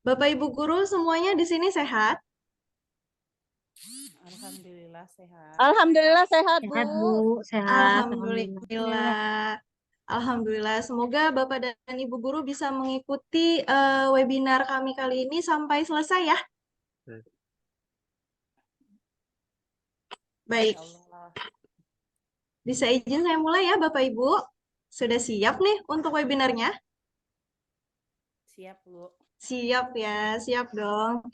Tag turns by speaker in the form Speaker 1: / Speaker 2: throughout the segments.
Speaker 1: Bapak Ibu guru semuanya di sini sehat?
Speaker 2: Alhamdulillah sehat.
Speaker 3: Alhamdulillah sehat, Bu.
Speaker 4: Sehat, Bu. Sehat.
Speaker 1: Alhamdulillah. Alhamdulillah. Semoga Bapak dan Ibu guru bisa mengikuti webinar kami kali ini sampai selesai ya. Baik.
Speaker 2: Allah.
Speaker 1: Bisa izin saya mulai ya Bapak Ibu? Sudah siap nih untuk webinarnya?
Speaker 2: Siap, Bu.
Speaker 1: Siap ya, siap dong.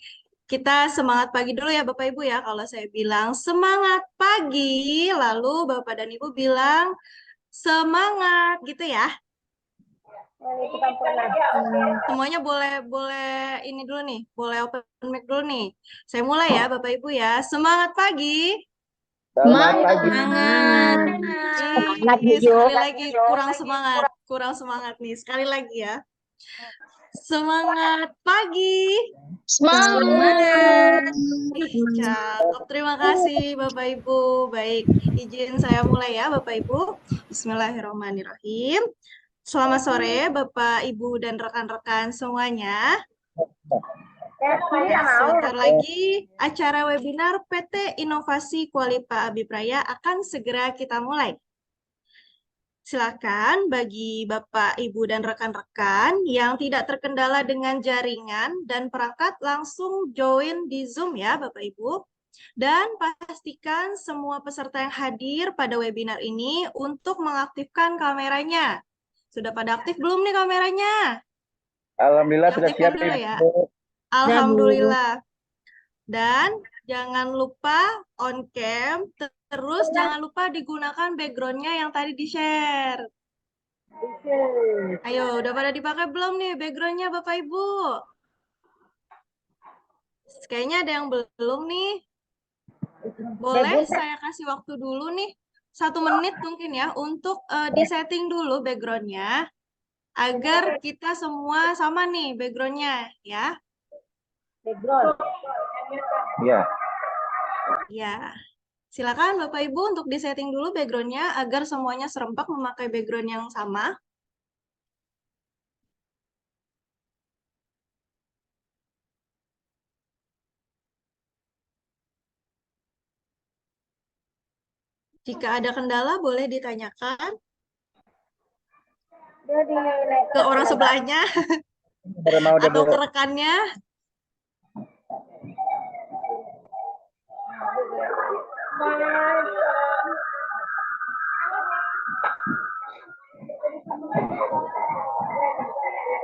Speaker 1: Kita semangat pagi dulu ya Bapak Ibu ya. Kalau saya bilang semangat pagi, lalu Bapak dan Ibu bilang semangat gitu ya. Semuanya boleh ini dulu nih, boleh open mic dulu nih. Saya mulai ya Bapak Ibu ya. Semangat pagi.
Speaker 4: Semangat.
Speaker 1: Sekali lagi kurang semangat nih. Sekali lagi ya. Semangat pagi.
Speaker 4: Semangat.
Speaker 1: Cakep. Terima kasih Bapak Ibu. Baik, izin saya mulai ya Bapak Ibu. Bismillahirrahmanirrahim. Selamat sore Bapak, Ibu, dan rekan-rekan semuanya. Sebentar lagi acara webinar PT Inovasi Kualipa Abipraya akan segera kita mulai. Silakan bagi Bapak, Ibu, dan rekan-rekan yang tidak terkendala dengan jaringan dan perangkat langsung join di Zoom ya Bapak Ibu. Dan pastikan semua peserta yang hadir pada webinar ini untuk mengaktifkan kameranya. Sudah pada aktif belum nih kameranya?
Speaker 5: Alhamdulillah sudah siap
Speaker 1: dulu ya.
Speaker 5: Bu.
Speaker 1: Alhamdulillah. Dan jangan lupa on cam, terus jangan lupa digunakan background-nya yang tadi di-share. Ayo, udah pada dipakai belum nih background-nya Bapak Ibu? Kayaknya ada yang belum nih. Boleh saya kasih waktu dulu nih. 1 menit mungkin ya untuk disetting dulu background-nya. Agar kita semua sama nih background-nya ya.
Speaker 3: Background.
Speaker 5: Ya.
Speaker 1: Ya. Silakan Bapak Ibu untuk disetting dulu background-nya agar semuanya serempak memakai background yang sama. Jika ada kendala boleh ditanyakan ke orang sebelahnya atau ke rekannya.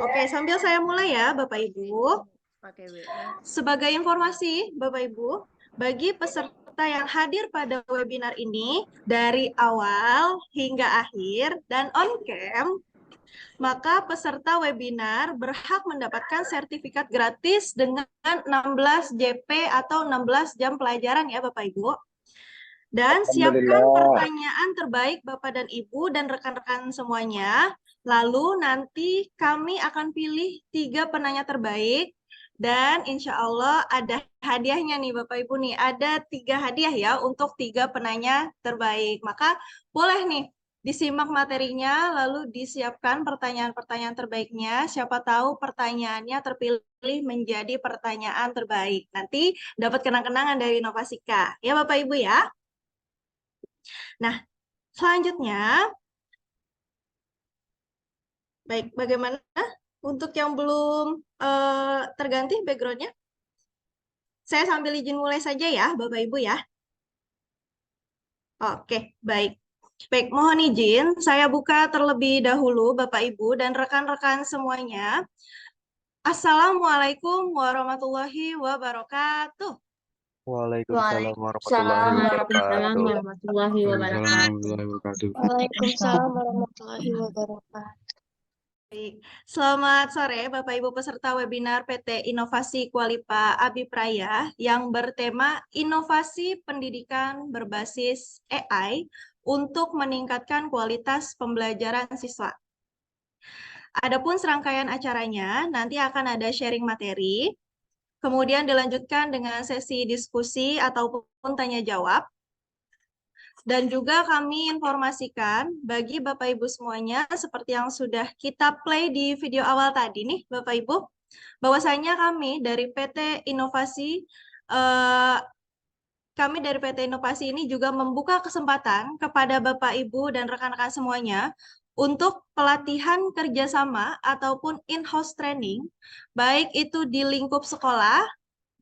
Speaker 1: Oke, sambil saya mulai ya Bapak Ibu. Sebagai informasi Bapak Ibu, bagi peserta yang hadir pada webinar ini dari awal hingga akhir dan on cam, maka peserta webinar berhak mendapatkan sertifikat gratis dengan 16 JP atau 16 jam pelajaran ya Bapak Ibu. Dan siapkan pertanyaan terbaik Bapak dan Ibu dan rekan-rekan semuanya. Lalu nanti kami akan pilih 3 penanya terbaik. Dan insya Allah ada hadiahnya nih Bapak Ibu nih. Ada 3 hadiah ya untuk 3 penanya terbaik. Maka boleh nih disimak materinya, lalu disiapkan pertanyaan-pertanyaan terbaiknya. Siapa tahu pertanyaannya terpilih menjadi pertanyaan terbaik. Nanti dapat kenang-kenangan dari Inovasika. Ya Bapak Ibu ya. Nah, selanjutnya, baik, bagaimana untuk yang belum terganti background-nya? Saya sambil izin mulai saja ya, Bapak Ibu ya. Oke, baik. Baik, mohon izin saya buka terlebih dahulu Bapak Ibu dan rekan-rekan semuanya. Assalamualaikum warahmatullahi wabarakatuh.
Speaker 5: Waalaikumsalam warahmatullahi wabarakatuh.
Speaker 4: Waalaikumsalam warahmatullahi wabarakatuh.
Speaker 1: Baik. Selamat sore Bapak Ibu peserta webinar PT Inovasi Kualipa Abipraya yang bertema Inovasi Pendidikan Berbasis AI untuk meningkatkan kualitas pembelajaran siswa. Adapun serangkaian acaranya nanti akan ada sharing materi, kemudian dilanjutkan dengan sesi diskusi ataupun tanya jawab. Dan juga kami informasikan bagi Bapak Ibu semuanya seperti yang sudah kita play di video awal tadi nih Bapak Ibu. bahwasanya kami dari PT Inovasi ini juga membuka kesempatan kepada Bapak, Ibu, dan rekan-rekan semuanya untuk pelatihan kerjasama ataupun in-house training, baik itu di lingkup sekolah,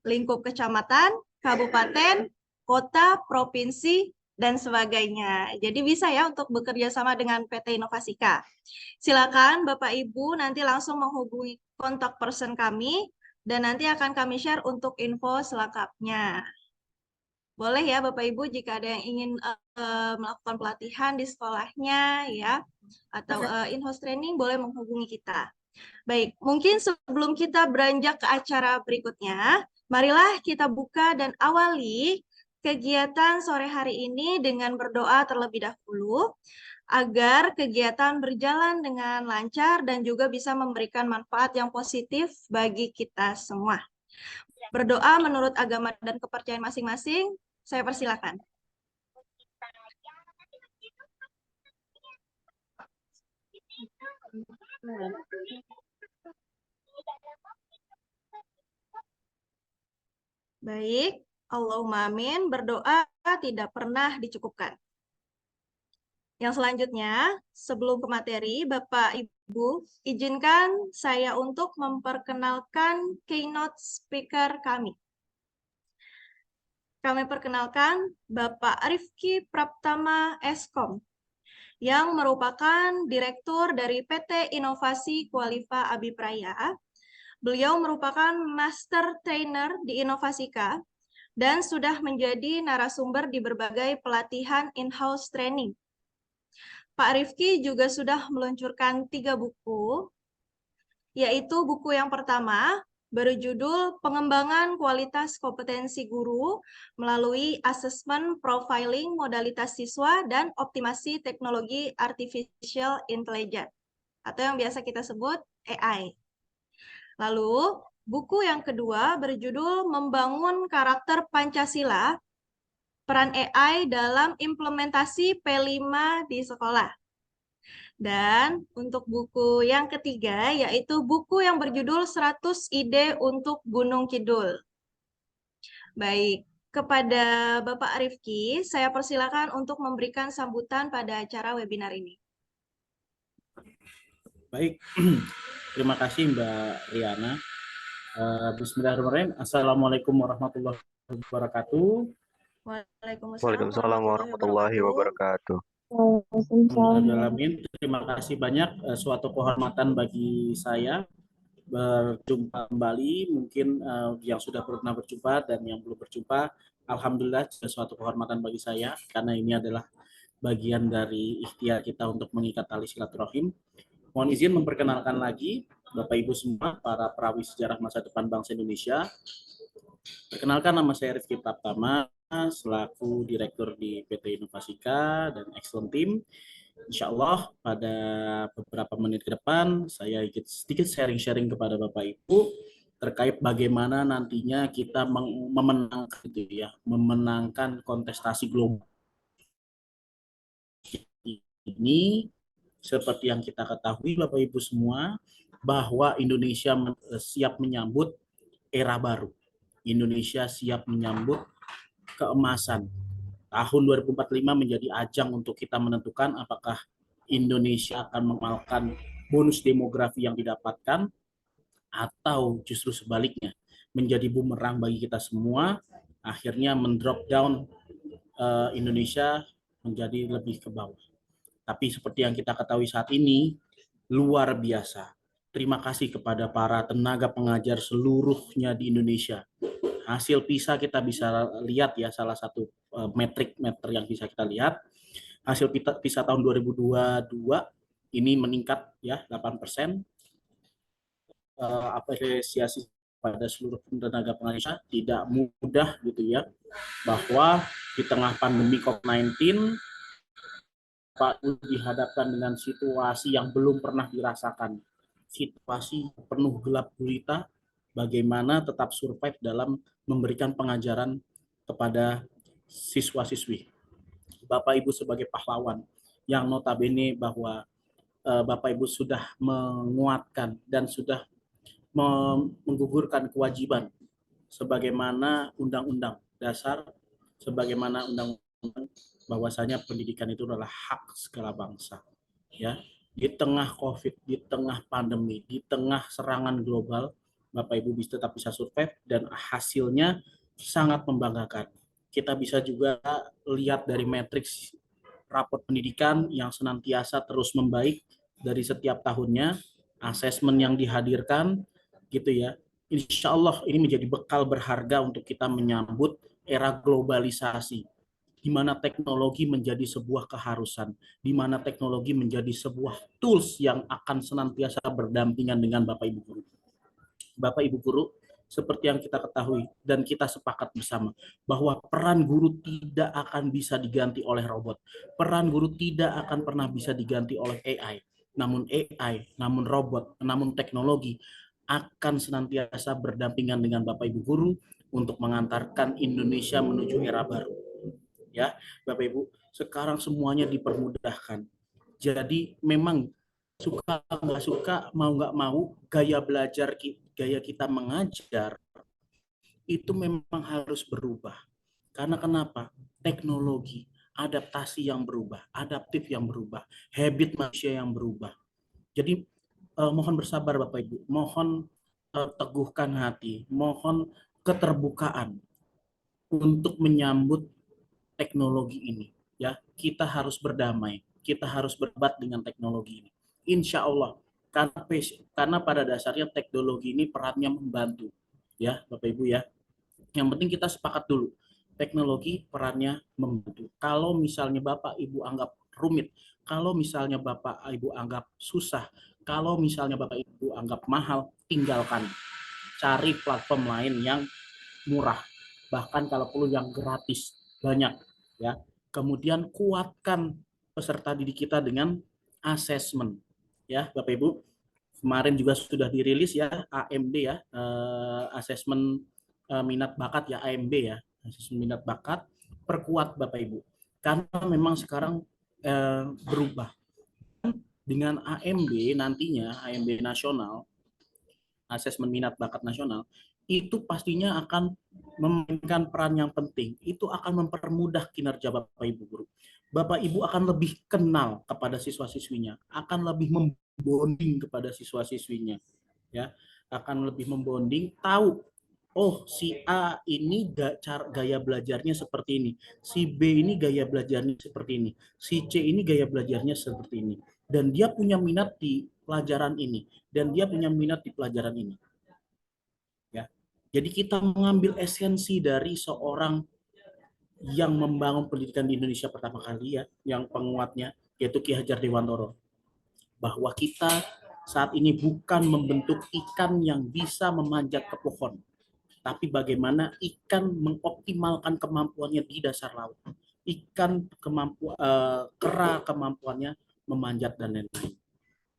Speaker 1: lingkup kecamatan, kabupaten, kota, provinsi, dan sebagainya. Jadi bisa ya untuk bekerja sama dengan PT Inovasika. Silakan Bapak Ibu nanti langsung menghubungi kontak person kami dan nanti akan kami share untuk info selengkapnya. Boleh ya Bapak Ibu jika ada yang ingin melakukan pelatihan di sekolahnya ya atau in-house training boleh menghubungi kita. Baik, mungkin sebelum kita beranjak ke acara berikutnya, marilah kita buka dan awali kegiatan sore hari ini dengan berdoa terlebih dahulu agar kegiatan berjalan dengan lancar dan juga bisa memberikan manfaat yang positif bagi kita semua. Berdoa menurut agama dan kepercayaan masing-masing, saya persilakan. Baik, Allahumma amin, berdoa tidak pernah dicukupkan. Yang selanjutnya, sebelum ke materi, Bapak Ibu, izinkan saya untuk memperkenalkan keynote speaker kami. Kami perkenalkan Bapak Rifki Praptama Eskom, yang merupakan Direktur dari PT Inovasi Qualifa Abipraya. Beliau merupakan Master Trainer di Inovasika dan sudah menjadi narasumber di berbagai pelatihan in-house training. Pak Rifki juga sudah meluncurkan 3 buku, yaitu buku yang pertama berjudul Pengembangan Kualitas Kompetensi Guru melalui Asesmen Profiling Modalitas Siswa dan Optimasi Teknologi Artificial Intelligence, atau yang biasa kita sebut AI. Lalu, buku yang kedua berjudul Membangun Karakter Pancasila, Peran AI dalam Implementasi P5 di Sekolah. Dan untuk buku yang ketiga, yaitu buku yang berjudul 100 Ide untuk Gunung Kidul. Baik, kepada Bapak Rifki, saya persilakan untuk memberikan sambutan pada acara webinar ini.
Speaker 2: Baik, terima kasih Mbak Riana. Bismillahirrahmanirrahim. Assalamualaikum warahmatullahi wabarakatuh.
Speaker 5: Waalaikumsalam warahmatullahi wabarakatuh.
Speaker 2: Terima kasih banyak, suatu kehormatan bagi saya berjumpa kembali. Mungkin yang sudah pernah berjumpa dan yang belum berjumpa, alhamdulillah suatu kehormatan bagi saya karena ini adalah bagian dari ikhtiar kita untuk mengikat tali silaturahim. Mohon izin memperkenalkan lagi Bapak Ibu semua para perawi sejarah masa depan bangsa Indonesia. Perkenalkan, nama saya Rifki Praptama selaku Direktur di PT Inovasika dan Excellent Team. Insya Allah pada beberapa menit ke depan saya ingin sedikit sharing-sharing kepada Bapak Ibu terkait bagaimana nantinya kita memenangkan kontestasi global ini. Seperti yang kita ketahui Bapak Ibu semua bahwa Indonesia siap menyambut era baru. Indonesia siap menyambut keemasan. Tahun 2045 menjadi ajang untuk kita menentukan apakah Indonesia akan mengamalkan bonus demografi yang didapatkan atau justru sebaliknya menjadi bumerang bagi kita semua, akhirnya mendrop down Indonesia menjadi lebih ke bawah. Tapi seperti yang kita ketahui saat ini, luar biasa. Terima kasih kepada para tenaga pengajar seluruhnya di Indonesia. Hasil PISA kita bisa lihat ya, salah satu meter yang bisa kita lihat. Hasil PISA tahun 2022 ini meningkat ya 8%. Apresiasi pada seluruh tenaga pengajar, tidak mudah gitu ya, bahwa di tengah pandemi COVID-19 Pak dihadapkan dengan situasi yang belum pernah dirasakan, situasi penuh gelap gulita, bagaimana tetap survive dalam memberikan pengajaran kepada siswa-siswi. Bapak Ibu sebagai pahlawan yang notabene bahwa Bapak Ibu sudah menguatkan dan sudah menggugurkan kewajiban sebagaimana Undang-Undang Dasar, sebagaimana Undang-Undang bahwasanya pendidikan itu adalah hak segala bangsa. Ya, di tengah COVID, di tengah pandemi, di tengah serangan global, Bapak Ibu tetap bisa survive dan hasilnya sangat membanggakan. Kita bisa juga lihat dari matriks raport pendidikan yang senantiasa terus membaik dari setiap tahunnya, asesmen yang dihadirkan, gitu ya. Insya Allah ini menjadi bekal berharga untuk kita menyambut era globalisasi, di mana teknologi menjadi sebuah keharusan, di mana teknologi menjadi sebuah tools yang akan senantiasa berdampingan dengan Bapak Ibu Guru. Bapak Ibu Guru, seperti yang kita ketahui dan kita sepakat bersama bahwa peran guru tidak akan bisa diganti oleh robot. Peran guru tidak akan pernah bisa diganti oleh AI. Namun AI, namun robot, namun teknologi akan senantiasa berdampingan dengan Bapak Ibu Guru untuk mengantarkan Indonesia menuju era baru. Ya, Bapak Ibu, sekarang semuanya dipermudahkan. Jadi memang suka nggak suka, mau nggak mau, gaya belajar, gaya kita mengajar itu memang harus berubah. Karena kenapa? Teknologi, adaptasi yang berubah, adaptif yang berubah, habit manusia yang berubah. Jadi mohon bersabar Bapak Ibu, mohon teguhkan hati, mohon keterbukaan untuk menyambut teknologi ini. Ya, kita harus berdamai, kita harus berdebat dengan teknologi ini. Insya Allah, karena pada dasarnya teknologi ini perannya membantu, ya Bapak Ibu ya. Yang penting kita sepakat dulu, teknologi perannya membantu. Kalau misalnya Bapak Ibu anggap rumit, kalau misalnya Bapak Ibu anggap susah, kalau misalnya Bapak Ibu anggap mahal, tinggalkan. Cari platform lain yang murah, bahkan kalau perlu yang gratis, banyak ya. Kemudian kuatkan peserta didik kita dengan asesmen ya Bapak Ibu. Kemarin juga sudah dirilis ya AMB ya, asesmen minat bakat ya, AMB ya, asesmen minat bakat. Perkuat Bapak Ibu, karena memang sekarang berubah dengan AMB nantinya, AMB nasional, asesmen minat bakat nasional, itu pastinya akan memainkan peran yang penting. Itu akan mempermudah kinerja Bapak Ibu Guru. Bapak Ibu akan lebih kenal kepada siswa-siswinya, akan lebih membonding kepada siswa-siswinya, ya, akan lebih membonding, tahu, oh si A ini gaya belajarnya seperti ini, si B ini gaya belajarnya seperti ini, si C ini gaya belajarnya seperti ini, dan dia punya minat di pelajaran ini, dan dia punya minat di pelajaran ini. Ya, jadi kita mengambil esensi dari seorang yang membangun pendidikan di Indonesia pertama kali ya, yang penguatnya yaitu Ki Hajar Dewantoro, bahwa kita saat ini bukan membentuk ikan yang bisa memanjat ke pohon, tapi bagaimana ikan mengoptimalkan kemampuannya di dasar laut. Ikan kera kemampuannya memanjat dan lain-lain.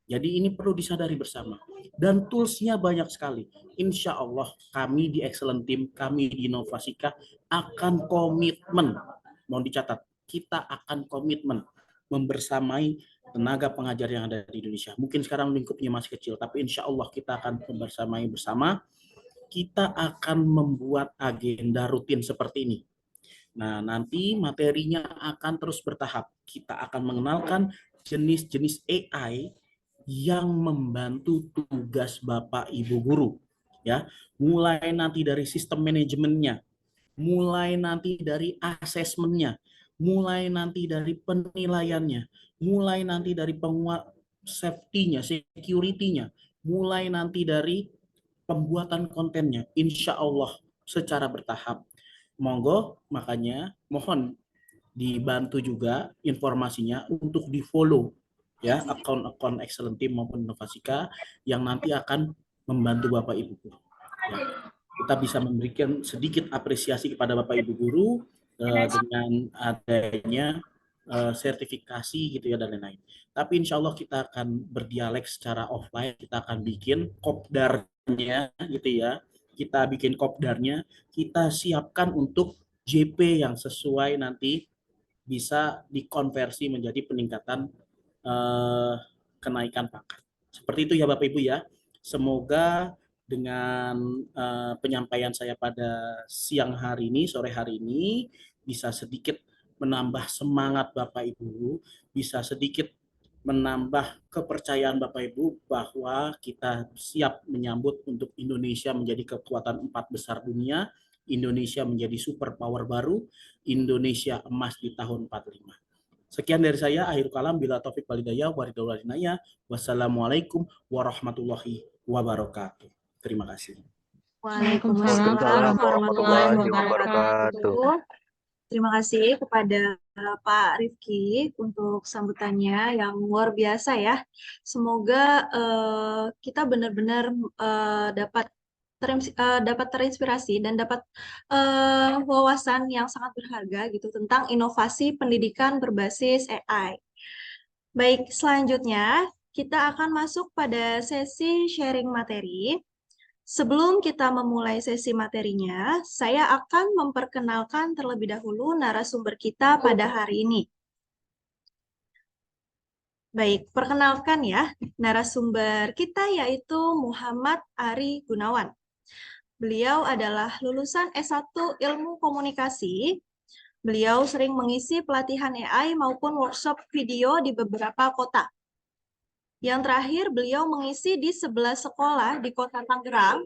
Speaker 2: Jadi ini perlu disadari bersama. Dan toolsnya banyak sekali. Insya Allah kami di Excellent Team, kami di Inovasika akan komitmen. Mohon dicatat, kita akan komitmen membersamai tenaga pengajar yang ada di Indonesia. Mungkin sekarang lingkupnya masih kecil, tapi insya Allah kita akan membersamai bersama. Kita akan membuat agenda rutin seperti ini. Nah, nanti materinya akan terus bertahap. Kita akan mengenalkan jenis-jenis AI yang membantu tugas Bapak Ibu Guru. Ya, mulai nanti dari sistem manajemennya, mulai nanti dari asesmennya, mulai nanti dari penilaiannya, mulai nanti dari penguat safety-nya, security-nya, mulai nanti dari pembuatan kontennya, insya Allah secara bertahap. Monggo, makanya mohon dibantu juga informasinya untuk di-follow ya, akun-akun Excellent Team maupun Inovasika yang nanti akan membantu Bapak Ibu Guru. Ya, kita bisa memberikan sedikit apresiasi kepada Bapak Ibu Guru dengan adanya sertifikasi gitu ya dan lain-lain. Tapi insya Allah kita akan berdialek secara offline, kita akan bikin kopdarnya gitu ya. Kita bikin kopdarnya, kita siapkan untuk JP yang sesuai nanti bisa dikonversi menjadi peningkatan kenaikan pangkat. Seperti itu ya Bapak Ibu ya. Semoga dengan penyampaian saya pada siang hari ini, sore hari ini, bisa sedikit menambah semangat Bapak Ibu, bisa sedikit menambah kepercayaan Bapak Ibu bahwa kita siap menyambut untuk Indonesia menjadi kekuatan 4 besar dunia, Indonesia menjadi superpower baru, Indonesia emas di tahun 45. Sekian dari saya, akhir kalam, bila taufik walhidayah, waridul walinaya, wassalamualaikum warahmatullahi wabarakatuh. Terima kasih.
Speaker 4: Waalaikumsalam
Speaker 5: Waalaikumsalam
Speaker 4: warahmatullahi
Speaker 5: warahmatullahi
Speaker 4: wabarakatuh.
Speaker 5: wabarakatuh.
Speaker 1: Terima kasih kepada Pak Rifki untuk sambutannya yang luar biasa ya. Semoga kita benar-benar dapat terinspirasi dan dapat wawasan yang sangat berharga gitu tentang inovasi pendidikan berbasis AI. Baik, selanjutnya kita akan masuk pada sesi sharing materi. Sebelum kita memulai sesi materinya, saya akan memperkenalkan terlebih dahulu narasumber kita pada hari ini. Baik, perkenalkan ya, narasumber kita yaitu Muhammad Ari Gunawan. Beliau adalah lulusan S1 Ilmu Komunikasi. Beliau sering mengisi pelatihan AI maupun workshop video di beberapa kota. Yang terakhir, beliau mengisi di 11 sekolah di Kota Tangerang.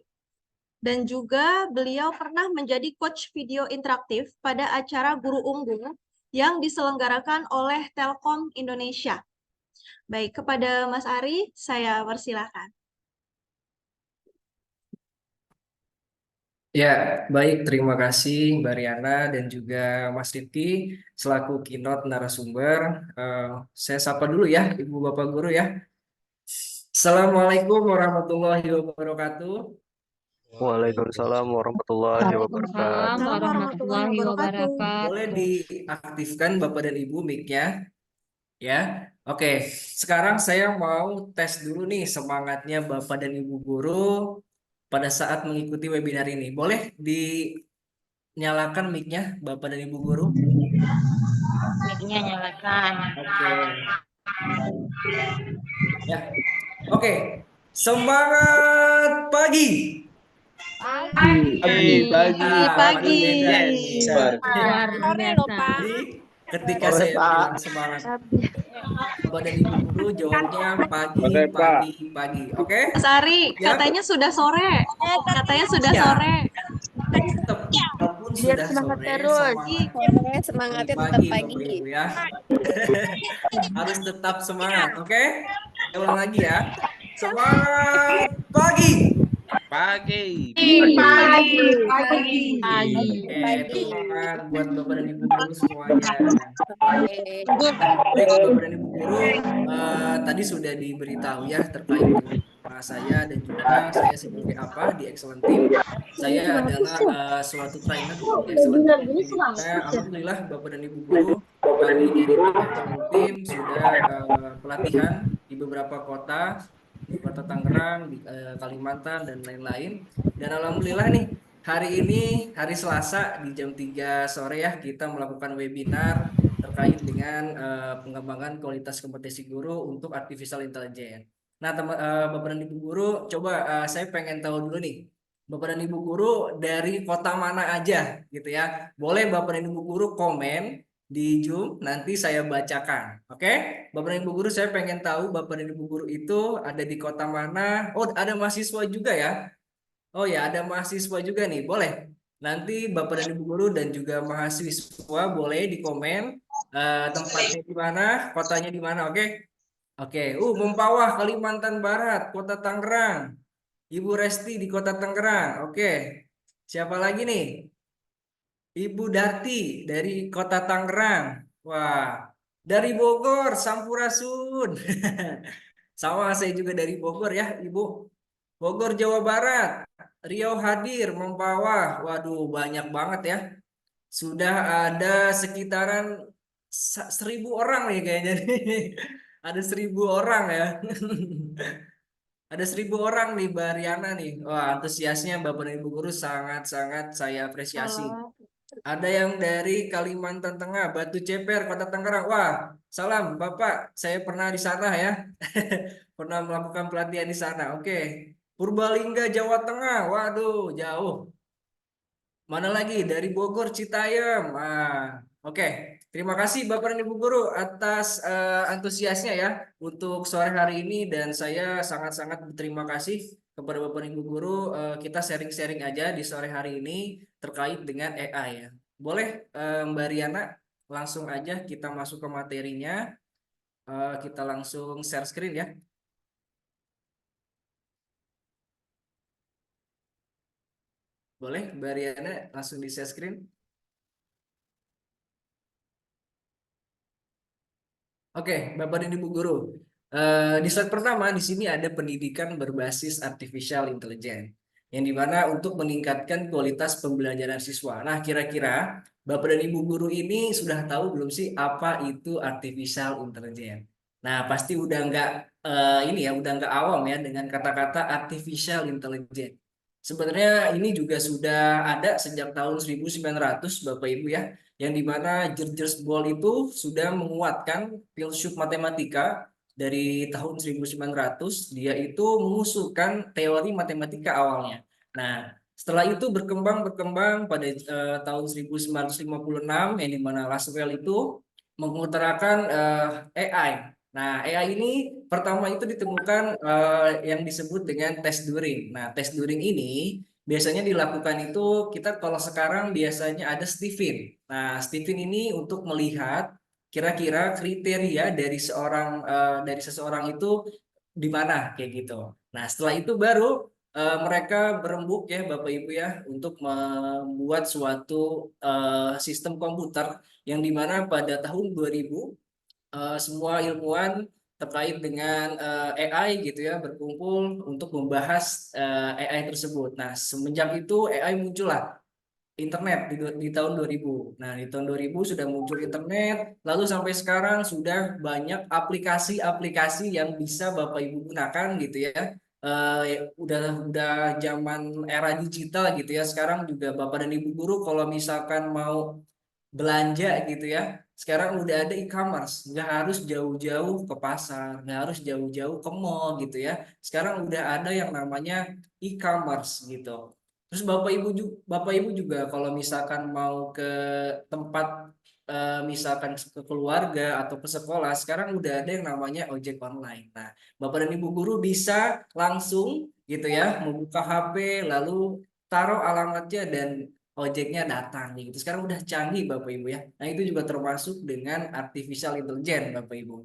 Speaker 1: Dan juga beliau pernah menjadi coach video interaktif pada acara Guru Unggul yang diselenggarakan oleh Telkom Indonesia. Baik, kepada Mas Ari, saya persilakan.
Speaker 6: Ya, baik. Terima kasih Mbak Riana dan juga Mas Rifki selaku keynote narasumber. Saya sapa dulu ya, Ibu Bapak Guru ya. Assalamualaikum warahmatullahi wabarakatuh.
Speaker 5: Waalaikumsalam warahmatullahi wabarakatuh.
Speaker 4: Waalaikumsalam warahmatullahi wabarakatuh.
Speaker 6: Boleh diaktifkan Bapak dan Ibu mic-nya ya. Oke, sekarang saya mau tes dulu nih semangatnya Bapak dan Ibu Guru pada saat mengikuti webinar ini. Boleh dinyalakan mic-nya Bapak dan Ibu Guru?
Speaker 4: Mic-nya nyalakan.
Speaker 6: Oke. Ya. Oke. Semangat pagi.
Speaker 4: Pagi.
Speaker 1: Pagi.
Speaker 6: Luar
Speaker 4: Biasa.
Speaker 6: Jadi ketika saya bilang semangat Bapak dan Ibu Guru jawabnya pagi. Oke?
Speaker 1: Mas Ari,
Speaker 6: Ya.
Speaker 1: katanya sudah sore. Katanya sudah
Speaker 6: Ya.
Speaker 1: sore.
Speaker 6: Walaupun sudah sore,
Speaker 3: Semangatnya tetap
Speaker 6: pagi,
Speaker 3: pagi.
Speaker 6: Bapak Ibu ya. Harus tetap semangat, oke? Saya ulang lagi ya. Semangat pagi.
Speaker 5: Pagi.
Speaker 6: Oke, tepuk tangan buat Bapak dan Ibu Guru semuanya. Baik, Bapak dan Ibu Guru, tadi sudah diberitahu ya terkait dengan saya dan juga saya sebagai apa di Excellent Team. Saya adalah suatu trainer di Excellent Team. Alhamdulillah Bapak dan Ibu Guru, kami dari Excellent Team sudah pelatihan di beberapa kota, di Kota Tangerang, di Kalimantan dan lain-lain. Dan alhamdulillah nih hari ini hari Selasa di jam 3 sore ya kita melakukan webinar terkait dengan pengembangan kualitas kompetensi guru untuk artificial intelligence. Nah, Bapak dan Ibu Guru, coba saya pengen tahu dulu nih. Bapak dan Ibu Guru dari kota mana aja gitu ya. Boleh Bapak dan Ibu Guru komen di Zoom, nanti saya bacakan. Oke? Bapak dan Ibu Guru, saya pengen tahu Bapak dan Ibu Guru itu ada di kota mana. Oh, ada mahasiswa juga ya. Oh ya, ada mahasiswa juga nih. Boleh. Nanti Bapak dan Ibu Guru dan juga mahasiswa boleh di komen tempatnya di mana, kotanya di mana. Oke? Oke. Mempawah, Kalimantan Barat, Kota Tangerang. Ibu Resti di Kota Tangerang. Oke. Siapa lagi nih? Ibu Darti dari Kota Tangerang. Wah, dari Bogor, Sampurasun. Sama saya juga dari Bogor ya, Ibu. Bogor, Jawa Barat. Riau hadir, Mempawah. Waduh, banyak banget ya. Sudah ada sekitaran 1.000 orang nih kayaknya nih. Ada 1.000 orang ya. Ada 1.000 orang nih, Mbak Riana nih. Wah, antusiasnya Bapak dan Ibu Guru sangat-sangat saya apresiasi. Ada yang dari Kalimantan Tengah, Batu Ceper, Kota Tangerang. Wah, salam Bapak. Saya pernah di sana ya. Pernah melakukan pelatihan di sana. Oke. Purbalingga, Jawa Tengah. Waduh, jauh. Mana lagi? Dari Bogor, Citayam. Oke. Terima kasih Bapak dan Ibu Guru atas antusiasnya ya untuk sore hari ini, dan saya sangat-sangat berterima kasih kepada Bapak dan Ibu Guru. Kita sharing-sharing aja di sore hari ini terkait dengan AI ya. Boleh Mbak Riana, langsung aja kita masuk ke materinya. Kita langsung share screen ya. Boleh Mbak Riana langsung di share screen. Oke, Bapak dan Ibu Guru. Di slide pertama di sini ada pendidikan berbasis artificial intelligence, yang dimana untuk meningkatkan kualitas pembelajaran siswa. Nah, kira-kira Bapak dan Ibu Guru ini sudah tahu belum sih apa itu artificial intelligence? Nah, pasti udah nggak ini ya, udah nggak awam ya dengan kata-kata artificial intelligence. Sebenarnya ini juga sudah ada sejak tahun 1900 Bapak Ibu ya, yang dimana George Boole itu sudah menguatkan filsuf matematika dari tahun 1900. Dia itu mengusulkan teori matematika awalnya. Nah, setelah itu berkembang pada tahun 1956, yang dimana Laswell itu mengutarakan AI. Nah, AI ini pertama itu ditemukan yang disebut dengan tes Turing. Nah, tes Turing ini biasanya dilakukan itu, kita kalau sekarang biasanya ada Stephen. Nah, Stephen ini untuk melihat kira-kira kriteria dari seseorang itu di mana kayak gitu. Nah, setelah itu baru mereka berembuk ya Bapak Ibu ya untuk membuat suatu sistem komputer, yang dimana pada tahun 2000 semua ilmuwan terkait dengan AI gitu ya berkumpul untuk membahas AI tersebut. Nah, semenjak itu AI muncullah internet di tahun 2000. Nah, di tahun 2000 sudah muncul internet, lalu sampai sekarang sudah banyak aplikasi-aplikasi yang bisa Bapak Ibu gunakan gitu ya. Udah zaman era digital gitu ya. Sekarang juga Bapak dan Ibu guru kalau misalkan mau belanja gitu ya, sekarang udah ada e-commerce, nggak harus jauh-jauh ke pasar, nggak harus jauh-jauh ke mall gitu ya. Sekarang udah ada yang namanya e-commerce gitu. Terus Bapak Ibu juga kalau misalkan mau ke tempat misalkan ke keluarga atau ke sekolah, sekarang udah ada yang namanya ojek online. Nah, Bapak dan Ibu guru bisa langsung gitu ya membuka HP, lalu taruh alamatnya dan ojeknya datang gitu. Sekarang udah canggih Bapak Ibu ya. Nah, itu juga termasuk dengan artificial intelligence Bapak Ibu.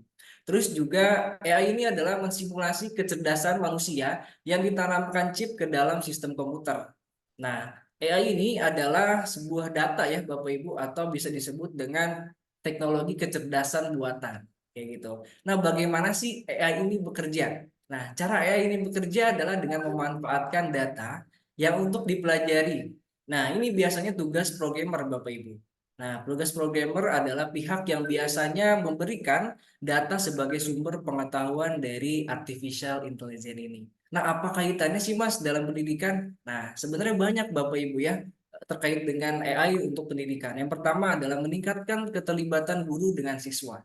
Speaker 6: Terus juga AI ini adalah mensimulasi kecerdasan manusia yang ditanamkan chip ke dalam sistem komputer. Nah, AI ini adalah sebuah data ya Bapak Ibu, atau bisa disebut dengan teknologi kecerdasan buatan kayak gitu. Nah, bagaimana sih AI ini bekerja? Nah, cara AI ini bekerja adalah dengan memanfaatkan data yang untuk dipelajari. Nah, ini biasanya tugas programmer Bapak Ibu. Nah, tugas programmer adalah pihak yang biasanya memberikan data sebagai sumber pengetahuan dari artificial intelligence ini. Nah, apa kaitannya sih Mas dalam pendidikan? Nah, sebenarnya banyak Bapak Ibu ya terkait dengan AI untuk pendidikan. Yang pertama adalah meningkatkan keterlibatan guru dengan siswa.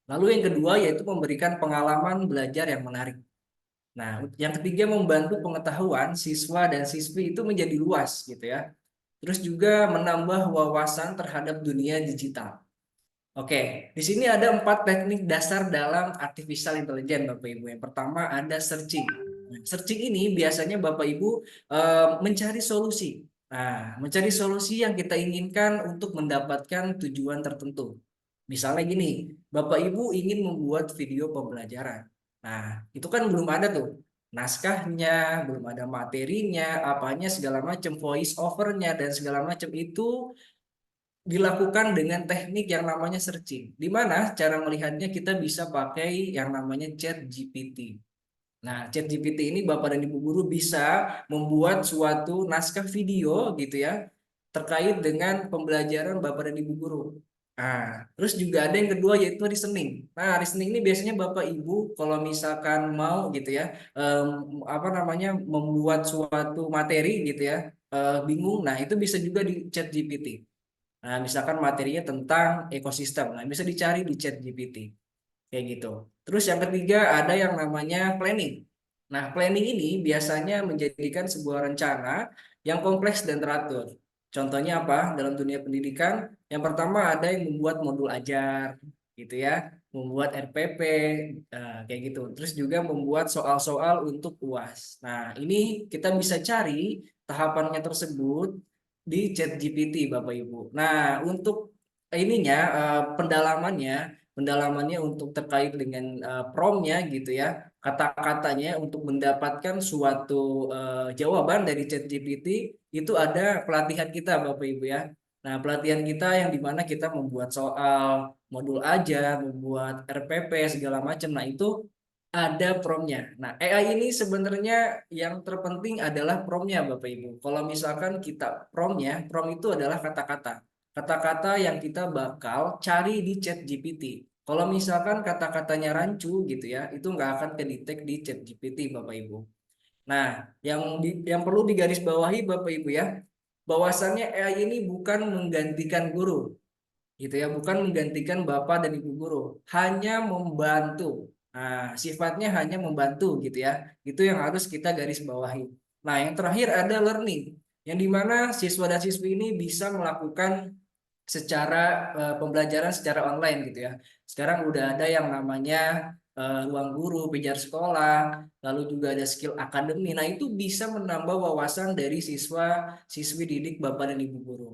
Speaker 6: Lalu yang kedua yaitu memberikan pengalaman belajar yang menarik. Nah, yang ketiga membantu pengetahuan siswa dan siswi itu menjadi luas gitu ya. Terus juga menambah wawasan terhadap dunia digital. Oke, di sini ada 4 teknik dasar dalam artificial intelligence Bapak Ibu. Yang pertama ada searching. Nah, searching ini biasanya Bapak Ibu mencari solusi. Nah, mencari solusi yang kita inginkan untuk mendapatkan tujuan tertentu. Misalnya gini, Bapak Ibu ingin membuat video pembelajaran. Nah, itu kan belum ada tuh naskahnya, belum ada materinya, apanya segala macam, voice overnya dan segala macam itu dilakukan dengan teknik yang namanya searching. Di mana cara melihatnya kita bisa pakai yang namanya Chat GPT. Nah, Chat GPT ini Bapak dan Ibu guru bisa membuat suatu naskah video gitu ya terkait dengan pembelajaran Bapak dan Ibu guru. Nah, terus juga ada yang kedua yaitu reasoning. Nah, reasoning ini biasanya Bapak Ibu kalau misalkan mau gitu ya, apa namanya membuat suatu materi gitu ya, bingung. Nah, itu bisa juga di Chat GPT. Nah, misalkan materinya tentang ekosistem, nah bisa dicari di Chat GPT kayak gitu. Terus yang ketiga ada yang namanya planning. Nah, planning ini biasanya menjadikan sebuah rencana yang kompleks dan teratur. Contohnya apa? Dalam dunia pendidikan, yang pertama ada yang membuat modul ajar, gitu ya, membuat RPP, kayak gitu. Terus juga membuat soal-soal untuk UAS. Nah, ini kita bisa cari tahapannya tersebut di ChatGPT, Bapak Ibu. Nah, untuk ininya pendalamannya untuk terkait dengan prompt-nya gitu ya, kata-katanya untuk mendapatkan suatu jawaban dari ChatGPT itu ada pelatihan kita Bapak Ibu ya. Nah, pelatihan kita yang dimana kita membuat soal, modul ajar, membuat RPP segala macam. Nah, itu ada promnya. Nah, AI ini sebenarnya yang terpenting adalah promnya Bapak Ibu. Kalau misalkan kita prompt itu adalah kata-kata. Kata-kata yang kita bakal cari di chat GPT. Kalau misalkan kata-katanya rancu gitu ya, itu nggak akan kedetek di chat GPT Bapak Ibu. Nah, yang perlu digarisbawahi Bapak Ibu ya, bahwasannya AI ini bukan menggantikan guru gitu ya, bukan menggantikan bapak dan ibu guru, hanya membantu. Nah, sifatnya hanya membantu gitu ya, itu yang harus kita garis bawahi. Nah, yang terakhir ada learning, yang dimana siswa dan siswi ini bisa melakukan secara pembelajaran secara online gitu ya. Sekarang udah ada yang namanya ruang guru, pijar sekolah, lalu juga ada skill akademi. Nah, itu bisa menambah wawasan dari siswa siswi didik bapak dan ibu guru.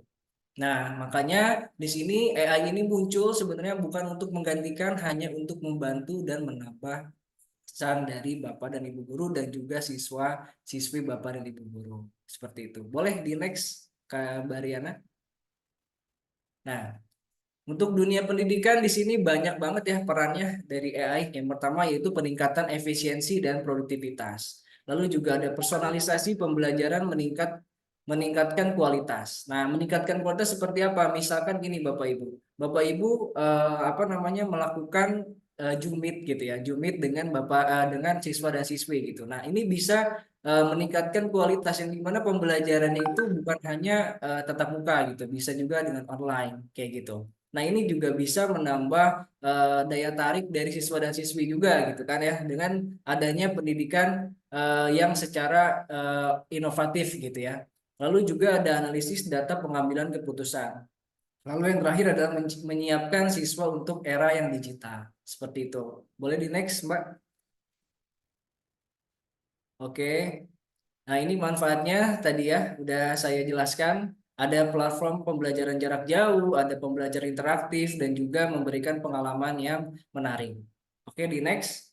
Speaker 6: Nah, makanya di sini AI ini muncul sebenarnya bukan untuk menggantikan, hanya untuk membantu dan menambah pesan dari Bapak dan Ibu guru dan juga siswa siswi Bapak dan Ibu guru. Seperti itu. Boleh di next Kak Bariana? Nah, untuk dunia pendidikan di sini banyak banget ya perannya dari AI. Yang pertama yaitu peningkatan efisiensi dan produktivitas. Lalu juga ada personalisasi pembelajaran meningkatkan kualitas. Nah, meningkatkan kualitas seperti apa? Misalkan gini Bapak Ibu. Bapak Ibu apa namanya melakukan Jumit gitu ya. Jumit dengan dengan siswa dan siswi gitu. Nah, ini bisa meningkatkan kualitas yang dimana pembelajarannya itu bukan hanya tatap muka gitu, bisa juga dengan online kayak gitu. Nah, ini juga bisa menambah daya tarik dari siswa dan siswi juga gitu kan ya, dengan adanya pendidikan yang secara inovatif gitu ya. Lalu juga ada analisis data pengambilan keputusan. Lalu yang terakhir adalah menyiapkan siswa untuk era yang digital. Seperti itu. Boleh di next, Mbak? Oke. Nah, ini manfaatnya tadi ya, udah saya jelaskan. Ada platform pembelajaran jarak jauh, ada pembelajaran interaktif, dan juga memberikan pengalaman yang menarik. Oke, di next.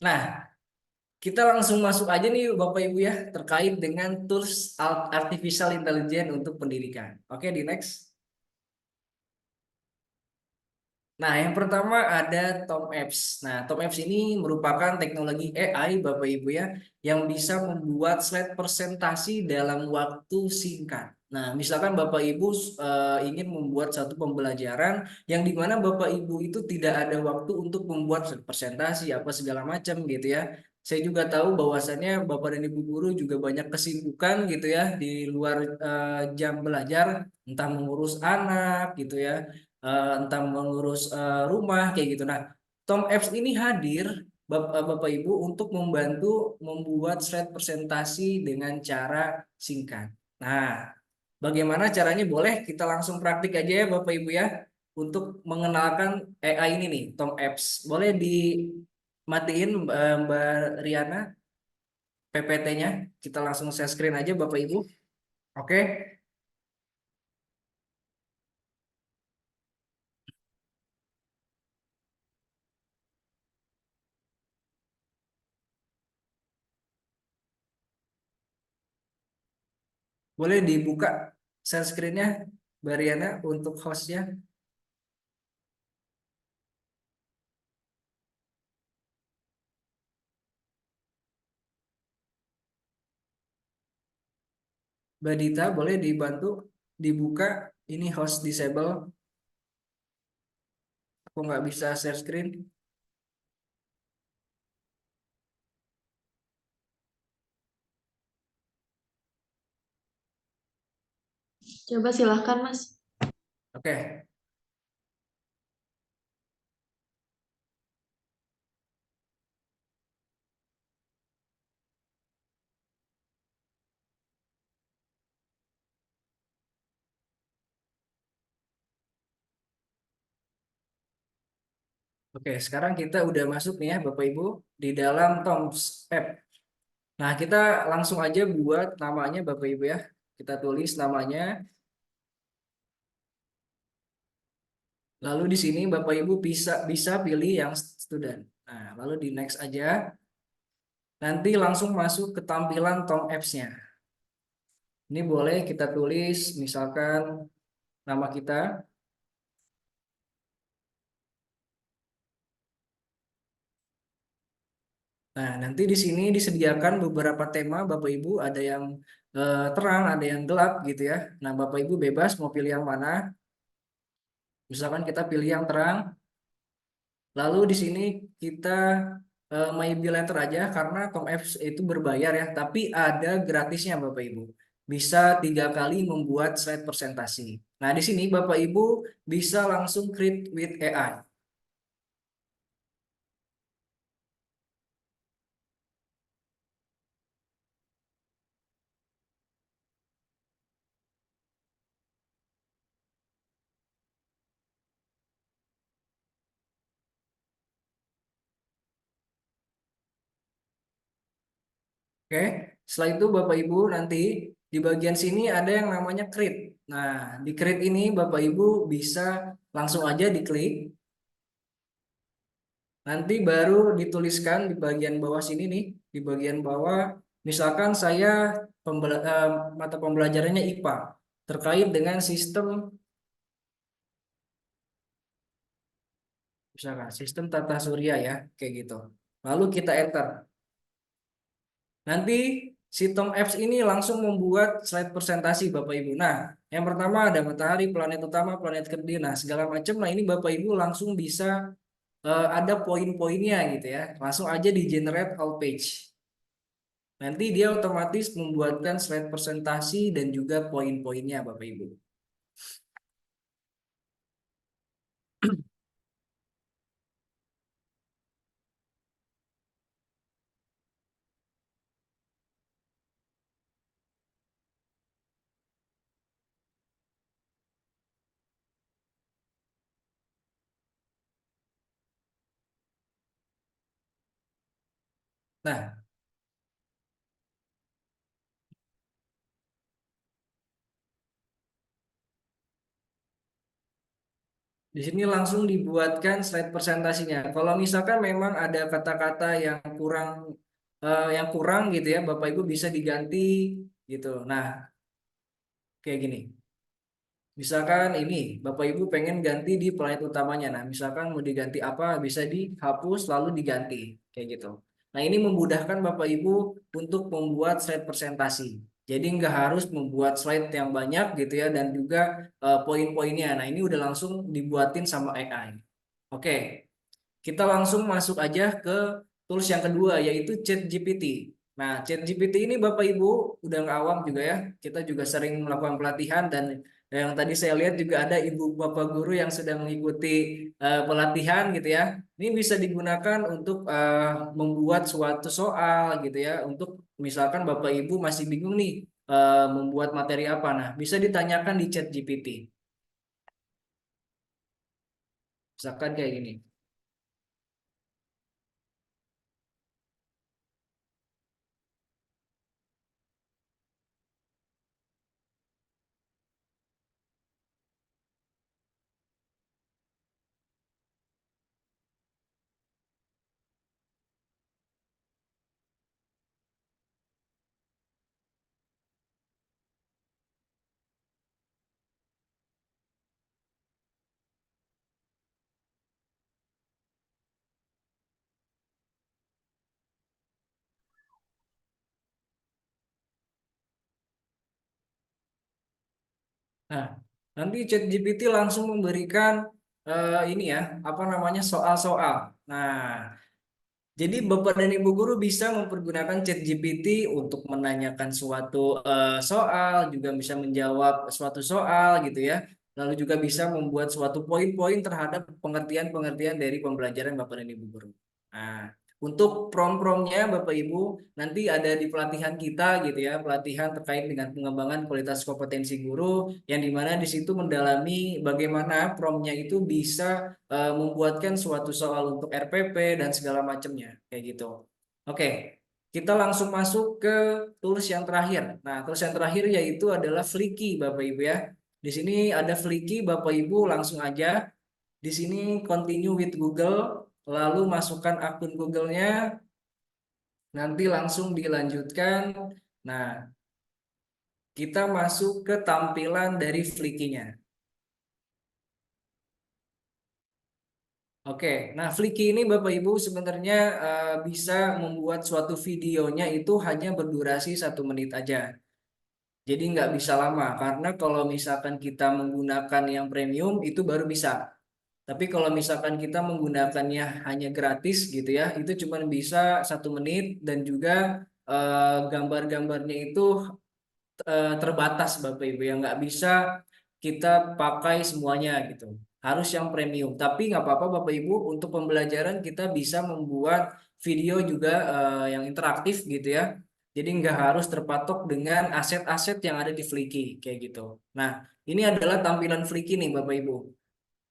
Speaker 6: Nah, kita langsung masuk aja nih Bapak Ibu ya, terkait dengan tools artificial intelligence untuk pendidikan. Oke, di next. Nah, yang pertama ada TomApps. Nah, TomApps ini merupakan teknologi AI Bapak Ibu ya, yang bisa membuat slide presentasi dalam waktu singkat. Nah, misalkan Bapak Ibu ingin membuat satu pembelajaran yang dimana Bapak Ibu itu tidak ada waktu untuk membuat slide presentasi apa segala macam gitu ya. Saya juga tahu bahwasannya Bapak dan Ibu guru juga banyak kesibukan gitu ya di luar jam belajar, entah mengurus anak gitu ya, entah mengurus rumah kayak gitu. Nah, Tom Apps ini hadir Bapak Ibu untuk membantu membuat slide presentasi dengan cara singkat. Nah, bagaimana caranya? Boleh kita langsung praktik aja ya Bapak Ibu ya, untuk mengenalkan AI ini nih, Tom Apps. Boleh dimatiin Mbak Riana PPT-nya. Kita langsung share screen aja Bapak Ibu. Oke. Boleh dibuka share screen-nya, Mbak Riana, untuk host-nya. Mbak Dita, boleh dibantu dibuka ini host disable. Aku nggak bisa share screen.
Speaker 1: Coba silahkan, Mas.
Speaker 6: Oke. Oke, sekarang kita udah masuk nih ya Bapak Ibu di dalam Tom's App. Nah, kita langsung aja buat namanya Bapak Ibu ya. Kita tulis namanya. Lalu di sini Bapak Ibu bisa bisa pilih yang student. Nah, lalu di next aja. Nanti langsung masuk ke tampilan Tom Apps-nya. Ini boleh kita tulis misalkan nama kita. Nah, nanti di sini disediakan beberapa tema Bapak Ibu, ada yang terang, ada yang gelap gitu ya. Nah, Bapak Ibu bebas mau pilih yang mana. Misalkan kita pilih yang terang. Lalu di sini kita My Letter aja karena ComApps itu berbayar ya, tapi ada gratisnya Bapak Ibu. Bisa 3 kali membuat slide presentasi. Nah, di sini Bapak Ibu bisa langsung create with AI. Oke, setelah itu Bapak Ibu nanti di bagian sini ada yang namanya create. Nah, di create ini Bapak Ibu bisa langsung aja diklik. Nanti baru dituliskan di bagian bawah sini nih, di bagian bawah, misalkan saya mata pembelajarannya IPA terkait dengan sistem, misalkan sistem tata surya ya, kayak gitu. Lalu kita enter. Nanti si Tom Apps ini langsung membuat slide presentasi Bapak Ibu. Nah, yang pertama ada matahari, planet utama, planet kerdil, nah segala macam. Nah ini Bapak Ibu langsung bisa ada poin-poinnya gitu ya. Langsung aja di generate all page. Nanti dia otomatis membuatkan slide presentasi dan juga poin-poinnya Bapak Ibu. Nah, di sini langsung dibuatkan slide presentasinya. Kalau misalkan memang ada kata-kata yang kurang gitu ya, Bapak Ibu bisa diganti gitu. Nah, kayak gini. Misalkan ini Bapak Ibu pengen ganti di planet utamanya. Nah, misalkan mau diganti apa bisa dihapus lalu diganti kayak gitu. Nah, ini memudahkan Bapak Ibu untuk membuat slide presentasi. Jadi nggak harus membuat slide yang banyak gitu ya dan juga poin-poinnya. Nah, ini udah langsung dibuatin sama AI. Oke, kita langsung masuk aja ke tools yang kedua yaitu ChatGPT. Nah, ChatGPT ini Bapak Ibu udah nggak awam juga ya. Kita juga sering melakukan pelatihan dan yang tadi saya lihat juga ada Ibu Bapak guru yang sedang mengikuti pelatihan gitu ya. Ini bisa digunakan untuk membuat suatu soal gitu ya. Untuk misalkan Bapak Ibu masih bingung nih membuat materi apa. Nah, bisa ditanyakan di ChatGPT. Misalkan kayak gini. Nah, nanti ChatGPT langsung memberikan ini ya, apa namanya soal-soal. Nah, jadi Bapak dan Ibu guru bisa mempergunakan ChatGPT untuk menanyakan suatu soal, juga bisa menjawab suatu soal gitu ya. Lalu juga bisa membuat suatu poin-poin terhadap pengertian-pengertian dari pembelajaran Bapak dan Ibu guru. Nah, Untuk prom-promnya Bapak Ibu nanti ada di pelatihan kita gitu ya, pelatihan terkait dengan pengembangan kualitas kompetensi guru yang dimana di situ mendalami bagaimana promnya itu bisa membuatkan suatu soal untuk RPP dan segala macamnya kayak gitu. Oke, kita langsung masuk ke tools yang terakhir. Nah, tools yang terakhir yaitu adalah Flicky Bapak Ibu ya. Di sini ada Flicky Bapak Ibu langsung aja di sini continue with Google, lalu masukkan akun Google-nya, nanti langsung dilanjutkan. Nah, kita masuk ke tampilan dari Flicky-nya. Oke, nah Flicky ini Bapak Ibu sebenarnya bisa membuat suatu videonya itu hanya berdurasi 1 menit aja. Jadi nggak bisa lama, karena kalau misalkan kita menggunakan yang premium itu baru bisa. Tapi kalau misalkan kita menggunakannya hanya gratis gitu ya, itu cuma bisa 1 menit dan juga gambar-gambarnya itu terbatas Bapak Ibu yang nggak bisa kita pakai semuanya gitu. Harus yang premium. Tapi nggak apa-apa Bapak Ibu, untuk pembelajaran kita bisa membuat video juga yang interaktif gitu ya. Jadi nggak harus terpatok dengan aset-aset yang ada di Flicky kayak gitu. Nah, ini adalah tampilan Flicky nih Bapak Ibu.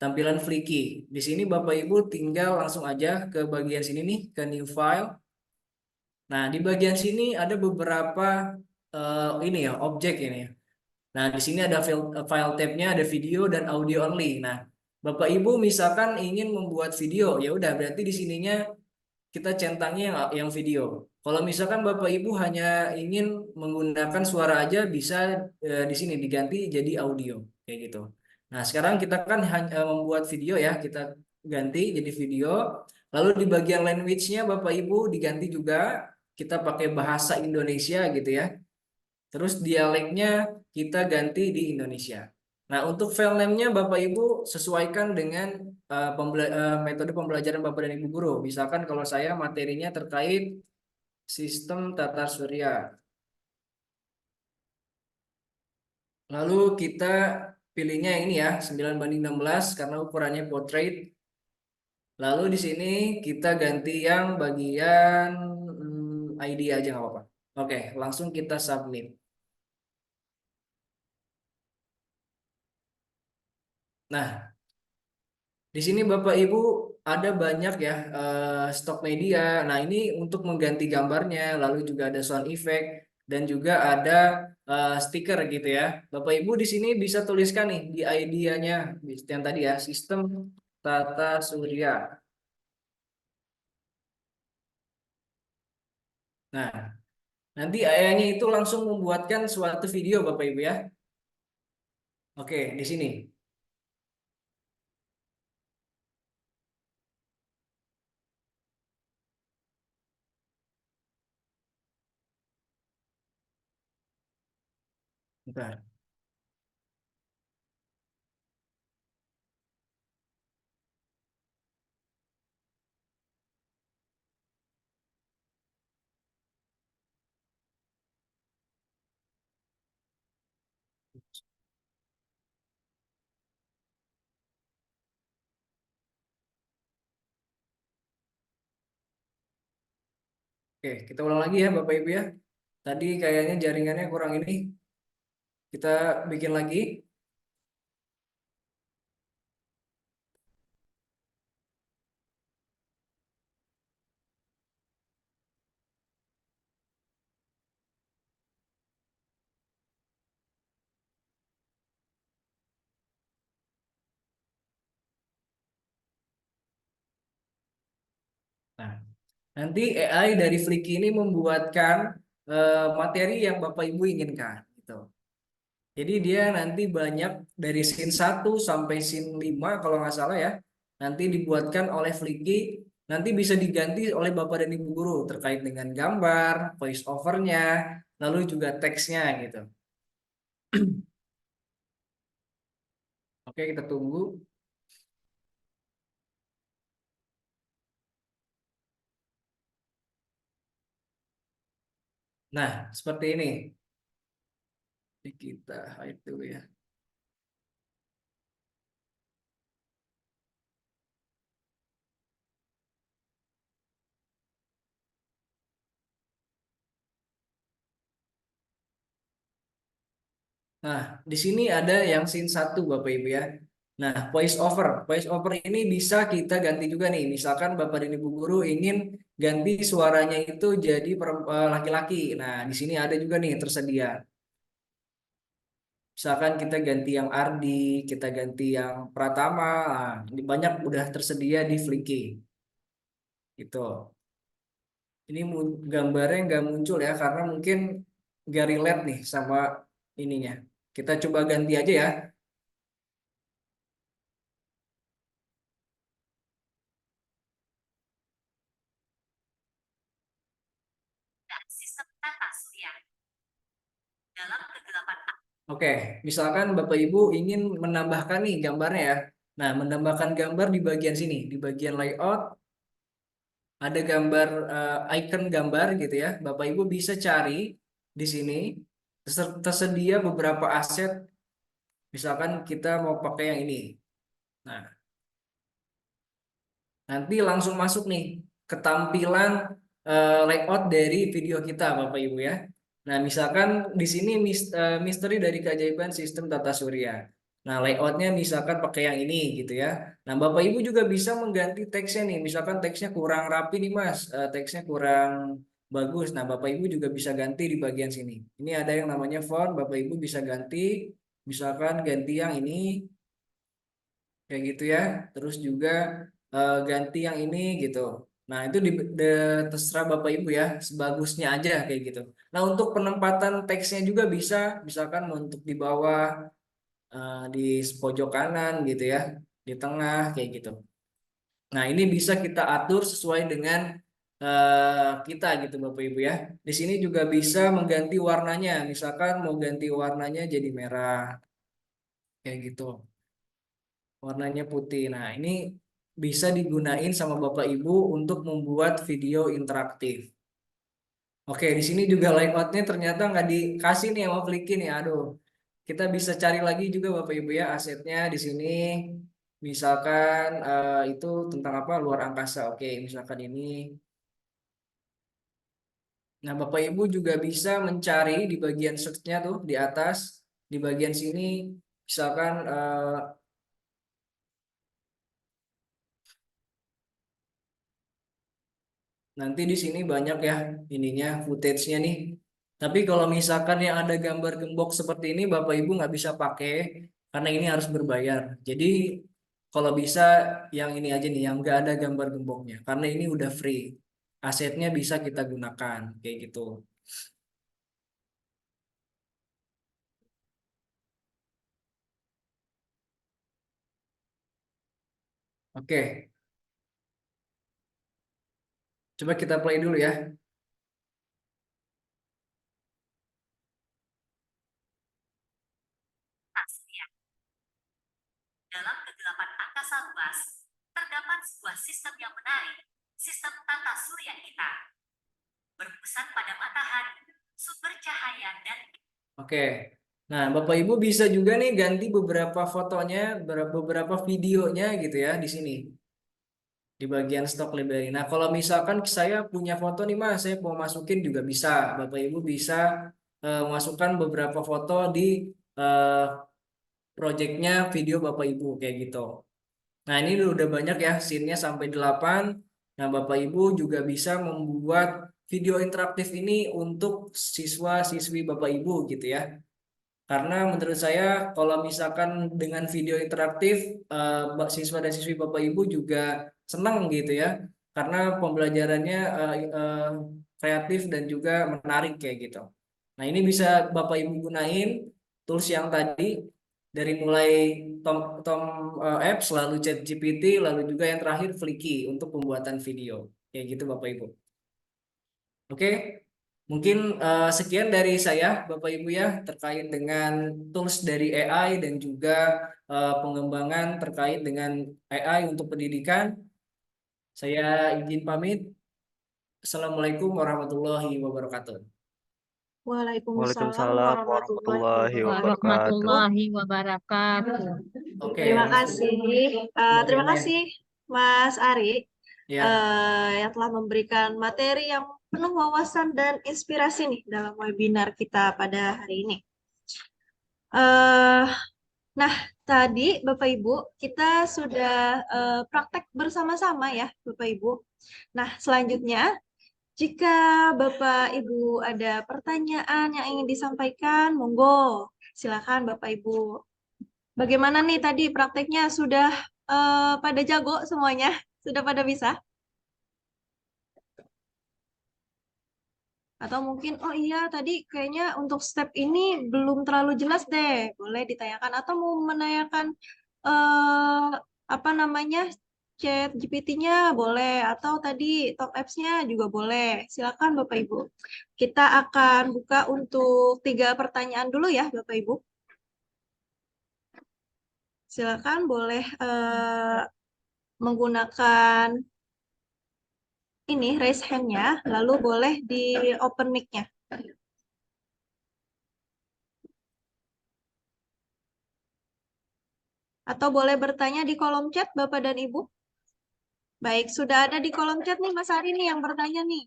Speaker 6: Tampilan Flicky. Di sini Bapak Ibu tinggal langsung aja ke bagian sini nih, ke new file. Nah, di bagian sini ada beberapa ini ya, objek ini ya. Nah, di sini ada file tab-nya, ada video dan audio only. Nah, Bapak Ibu misalkan ingin membuat video, ya udah berarti di sininya kita centangnya yang video. Kalau misalkan Bapak Ibu hanya ingin menggunakan suara aja, bisa di sini diganti jadi audio kayak gitu. Nah, sekarang kita kan hanya membuat video ya, kita ganti jadi video. Lalu di bagian language-nya Bapak Ibu diganti juga, kita pakai bahasa Indonesia gitu ya. Terus dialeknya kita ganti di Indonesia. Nah, untuk file name-nya Bapak Ibu sesuaikan dengan metode pembelajaran Bapak dan Ibu guru. Misalkan kalau saya materinya terkait sistem tata surya. Lalu kita pilihnya ini ya, 9:16 karena ukurannya portrait. Lalu di sini kita ganti yang bagian ID aja nggak apa-apa. Oke, langsung kita submit. Nah, di sini Bapak Ibu ada banyak ya stok media. Nah, ini untuk mengganti gambarnya, lalu juga ada sound effect dan juga ada stiker gitu ya. Bapak Ibu di sini bisa tuliskan nih di ID-nya yang tadi ya, sistem tata surya. Nah, nanti AI-nya itu langsung membuatkan suatu video Bapak Ibu ya. Oke, di sini. Bentar. Oke, kita ulang lagi ya Bapak Ibu ya. Tadi kayaknya jaringannya kurang ini. Kita bikin lagi. Nah, nanti AI dari Flicky ini membuatkan materi yang Bapak Ibu inginkan gitu. Jadi dia nanti banyak dari scene 1 sampai scene 5 kalau nggak salah ya. Nanti dibuatkan oleh Flicky, nanti bisa diganti oleh Bapak dan Ibu guru terkait dengan gambar, voice overnya, lalu juga teksnya gitu. Oke, kita tunggu. Nah, seperti ini. Jadi kita hide dulu ya. Nah, di sini ada yang scene 1 Bapak Ibu ya. Nah, voice over. Voice over ini bisa kita ganti juga nih. Misalkan Bapak dan Ibu guru ingin ganti suaranya itu jadi laki-laki. Nah, di sini ada juga nih tersedia. Misalkan kita ganti yang Ardi, kita ganti yang Pratama. Nah, ini banyak udah tersedia di Flickr. Gitu. Ini gambarnya nggak muncul ya karena mungkin nggak relate nih sama ininya. Kita coba ganti aja ya. Oke, misalkan Bapak Ibu ingin menambahkan nih gambarnya ya. Nah, menambahkan gambar di bagian sini, di bagian layout ada gambar icon gambar gitu ya. Bapak Ibu bisa cari di sini tersedia beberapa aset. Misalkan kita mau pakai yang ini. Nah, nanti langsung masuk nih ke tampilan layout dari video kita Bapak Ibu ya. Nah, misalkan di sini misteri dari keajaiban sistem tata surya. Nah, layoutnya misalkan pakai yang ini gitu ya. Nah, Bapak Ibu juga bisa mengganti teksnya nih. Misalkan teksnya kurang rapi nih Mas, teksnya kurang bagus. Nah, Bapak Ibu juga bisa ganti di bagian sini. Ini ada yang namanya font, Bapak Ibu bisa ganti. Misalkan ganti yang ini kayak gitu ya. Terus juga ganti yang ini gitu. Nah, itu terserah Bapak Ibu ya, sebagusnya aja kayak gitu. Nah, untuk penempatan teksnya juga bisa, misalkan untuk di bawah, di pojok kanan gitu ya, di tengah kayak gitu. Nah, ini bisa kita atur sesuai dengan kita gitu Bapak Ibu ya. Di sini juga bisa mengganti warnanya, misalkan mau ganti warnanya jadi merah kayak gitu. Warnanya putih. Nah, ini bisa digunain sama Bapak Ibu untuk membuat video interaktif. Oke, di sini juga layoutnya ternyata nggak dikasih nih sama Flickr nih. Aduh, kita bisa cari lagi juga Bapak Ibu ya asetnya di sini. Misalkan itu tentang apa? Luar angkasa. Oke, misalkan ini. Nah, Bapak Ibu juga bisa mencari di bagian search-nya tuh di atas, di bagian sini. Misalkan nanti di sini banyak ya ininya footage-nya nih. Tapi kalau misalkan yang ada gambar gembok seperti ini Bapak Ibu nggak bisa pakai karena ini harus berbayar. Jadi kalau bisa yang ini aja nih yang nggak ada gambar gemboknya karena ini udah free. Asetnya bisa kita gunakan kayak gitu. Oke, coba kita play dulu ya.
Speaker 7: Dalam kegelapan angkasa luas, terdapat sebuah sistem yang menarik, sistem tata surya kita. Berpusat pada matahari, sumber cahaya dan...
Speaker 6: Oke. Nah, Bapak Ibu bisa juga nih ganti beberapa fotonya, beberapa videonya gitu ya di sini. Di bagian stock library. Nah, kalau misalkan saya punya foto nih Mas, saya mau masukin juga bisa. Bapak Ibu bisa masukkan beberapa foto di uh, projectnya video Bapak Ibu kayak gitu. Nah, ini udah banyak ya, scene-nya sampai 8. Nah, Bapak Ibu juga bisa membuat video interaktif ini untuk siswa-siswi Bapak Ibu gitu ya. Karena menurut saya kalau misalkan dengan video interaktif, siswa dan siswi Bapak Ibu juga senang gitu ya. Karena pembelajarannya kreatif dan juga menarik kayak gitu. Nah, ini bisa Bapak Ibu gunain tools yang tadi dari mulai Tom Apps, lalu ChatGPT, lalu juga yang terakhir Flickr untuk pembuatan video. Kayak gitu Bapak Ibu. Oke, mungkin sekian dari saya Bapak Ibu ya terkait dengan tools dari AI dan juga pengembangan terkait dengan AI untuk pendidikan. Saya izin pamit. Assalamualaikum warahmatullahi wabarakatuh.
Speaker 1: Waalaikumsalam
Speaker 5: Waalaikumsalam
Speaker 1: warahmatullahi
Speaker 5: warahmatullahi
Speaker 1: wabarakatuh.
Speaker 5: wabarakatuh.
Speaker 4: Warahmatullahi wabarakatuh.
Speaker 6: Oke,
Speaker 1: Terima
Speaker 6: langsung
Speaker 1: kasih. Terima
Speaker 6: bagiannya.
Speaker 1: kasih Mas Ari
Speaker 6: Ya,
Speaker 1: yang telah memberikan materi yang penuh wawasan dan inspirasi nih dalam webinar kita pada hari ini. Eh, nah, tadi Bapak Ibu kita sudah praktek bersama-sama ya Bapak Ibu. Nah, selanjutnya jika Bapak Ibu ada pertanyaan yang ingin disampaikan, monggo silakan Bapak Ibu. Bagaimana nih tadi prakteknya sudah pada jago semuanya? Sudah pada bisa? Atau mungkin, oh iya tadi kayaknya untuk step ini belum terlalu jelas deh. Boleh ditanyakan atau mau menanyakan eh apa namanya chat GPT-nya boleh atau tadi top apps-nya juga boleh. Silakan Bapak Ibu. Kita akan buka untuk 3 pertanyaan dulu ya Bapak Ibu. Silakan boleh menggunakan ini raise hand-nya, lalu boleh di open mic-nya. Atau boleh bertanya di kolom chat Bapak dan Ibu. Baik, sudah ada di kolom chat nih Mas Ari nih yang bertanya nih.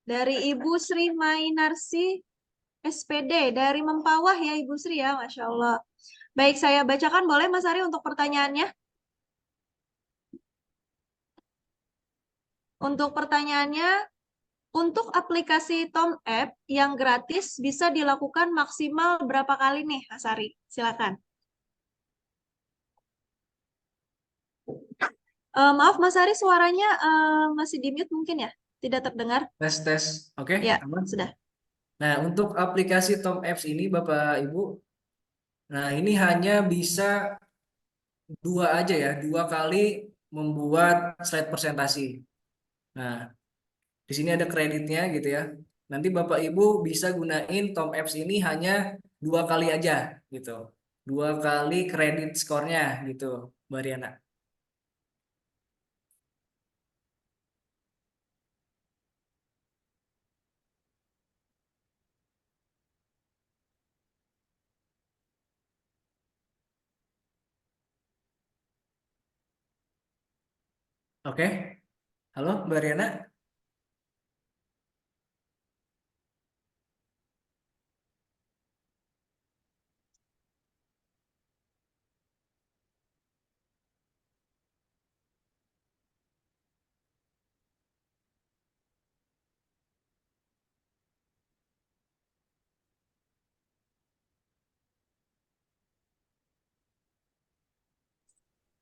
Speaker 1: Dari Ibu Sri Mainarsi SPD, dari Mempawah ya Ibu Sri ya, Masya Allah. Baik, saya bacakan boleh Mas Ari untuk pertanyaannya? Untuk pertanyaannya, untuk aplikasi Tom App yang gratis bisa dilakukan maksimal berapa kali nih Mas Ari? Silakan. Maaf Mas Ari, suaranya masih di mute mungkin ya? Tidak terdengar?
Speaker 6: Tes tes. Oke,
Speaker 1: Ya,
Speaker 6: aman.
Speaker 1: sudah.
Speaker 6: Nah, untuk aplikasi Tom Apps ini Bapak Ibu, nah ini hanya bisa dua aja ya, 2 kali membuat slide presentasi. Nah, di sini ada kreditnya gitu ya. Nanti Bapak Ibu bisa gunain Tom Apps ini hanya 2 kali aja gitu. 2 kali kredit skornya gitu, Mbak Riana. Oke, halo Mbak Riana.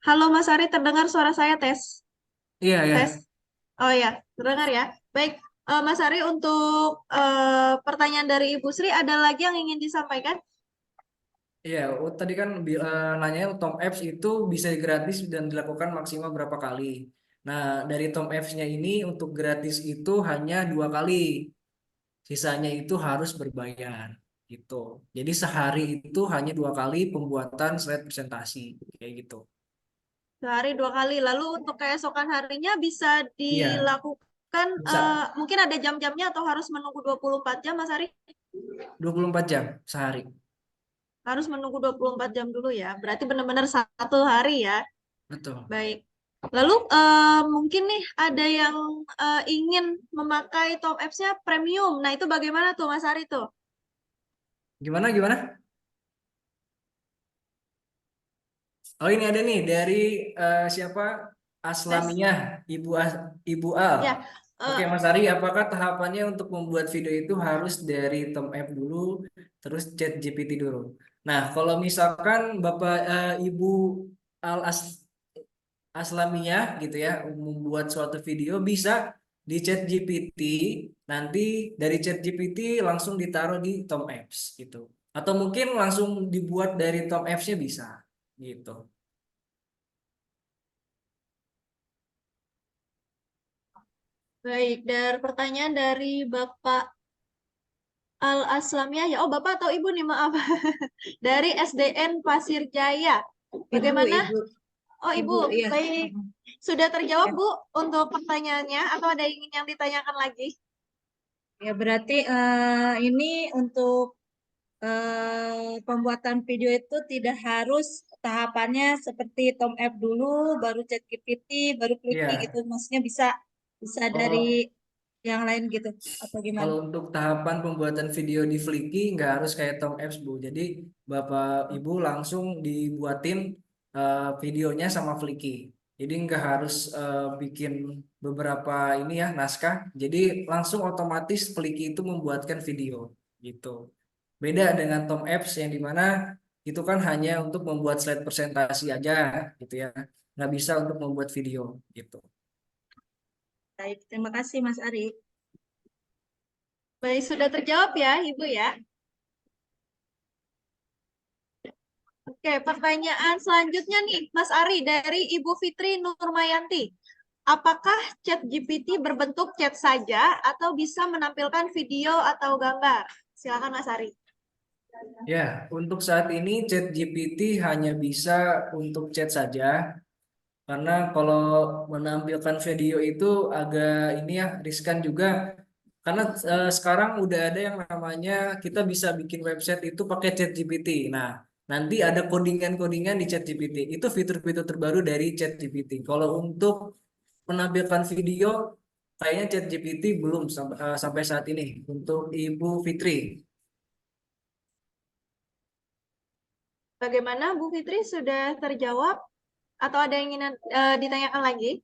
Speaker 1: Halo Mas Ari, terdengar suara saya tes?
Speaker 6: Iya ya.
Speaker 1: Tes. Oh ya, terdengar ya. Baik, Mas Ari untuk pertanyaan dari Ibu Sri ada lagi yang ingin disampaikan?
Speaker 6: Iya, tadi kan nanya Tom Apps itu bisa gratis dan dilakukan maksimal berapa kali. Nah, dari Tom Apps-nya ini untuk gratis itu hanya 2 kali. Sisanya itu harus berbayar gitu. Jadi sehari itu hanya 2 kali pembuatan slide presentasi kayak gitu.
Speaker 1: Sehari 2 kali. Lalu untuk keesokan harinya bisa
Speaker 6: Iya,
Speaker 1: dilakukan,
Speaker 6: bisa
Speaker 1: mungkin ada jam-jamnya atau harus menunggu 24 jam Mas Ari?
Speaker 6: 24 jam sehari.
Speaker 1: Harus menunggu 24 jam dulu ya. Berarti benar-benar 1 hari ya.
Speaker 6: Betul.
Speaker 1: Baik. Lalu mungkin nih ada yang ingin memakai Top Apps-nya premium. Nah itu bagaimana tuh Mas Ari tuh?
Speaker 6: Gimana gimana? Oh ini ada nih dari siapa?
Speaker 1: Tes.
Speaker 6: Aslamiyah, Ibu Al.
Speaker 1: Ya.
Speaker 6: Oke Mas Ari, apakah tahapannya untuk membuat video itu harus dari Tom App dulu, terus Chat GPT dulu? Nah kalau misalkan Bapak Ibu Al Aslamiyah gitu ya, membuat suatu video bisa di Chat GPT, nanti dari Chat GPT langsung ditaruh di Tom Apps gitu. Atau mungkin langsung dibuat dari Tom Apps-nya bisa gitu.
Speaker 1: Baik, dari pertanyaan dari Bapak Al-Aslamiyah ya. Oh, Bapak atau Ibu nih, maaf. Dari SDN Pasir Jaya. Bagaimana?
Speaker 4: Ibu,
Speaker 1: Oh, Ibu.
Speaker 4: iya.
Speaker 1: Baik. Sudah terjawab, Bu, untuk pertanyaannya atau ada yang ditanyakan lagi?
Speaker 4: Ya berarti ini untuk pembuatan video itu tidak harus tahapannya seperti Tom App dulu, baru ChatGPT, baru Clippy
Speaker 6: Iya.
Speaker 4: gitu. Maksudnya bisa bisa dari
Speaker 6: Oh,
Speaker 4: yang lain gitu atau gimana?
Speaker 6: Kalau untuk tahapan pembuatan video di Flickr nggak harus kayak Tom Apps Bu. Jadi Bapak Ibu langsung dibuatin videonya sama Flickr. Jadi nggak harus bikin beberapa ini ya naskah. Jadi langsung otomatis Flickr itu membuatkan video gitu. Beda dengan Tom Apps yang dimana itu kan hanya untuk membuat slide presentasi aja gitu ya. Nggak bisa untuk membuat video gitu.
Speaker 4: Baik, terima kasih Mas Ari.
Speaker 1: Baik, sudah terjawab ya, Ibu ya. Oke, pertanyaan selanjutnya nih, Mas Ari dari Ibu Fitri Nurmayanti. Apakah chat GPT berbentuk chat saja atau bisa menampilkan video atau gambar? Silakan Mas Ari.
Speaker 6: Ya, untuk saat ini ChatGPT hanya bisa untuk chat saja, karena kalau menampilkan video itu agak ini ya riskan juga, karena sekarang udah ada yang namanya kita bisa bikin website itu pakai ChatGPT. Nah, nanti ada codingan-codingan di ChatGPT. Itu fitur-fitur terbaru dari ChatGPT. Kalau untuk menampilkan video, kayaknya ChatGPT belum sampai saat ini. Untuk Ibu Fitri.
Speaker 1: Bagaimana Bu Fitri, sudah terjawab atau ada yang ingin ditanyakan lagi?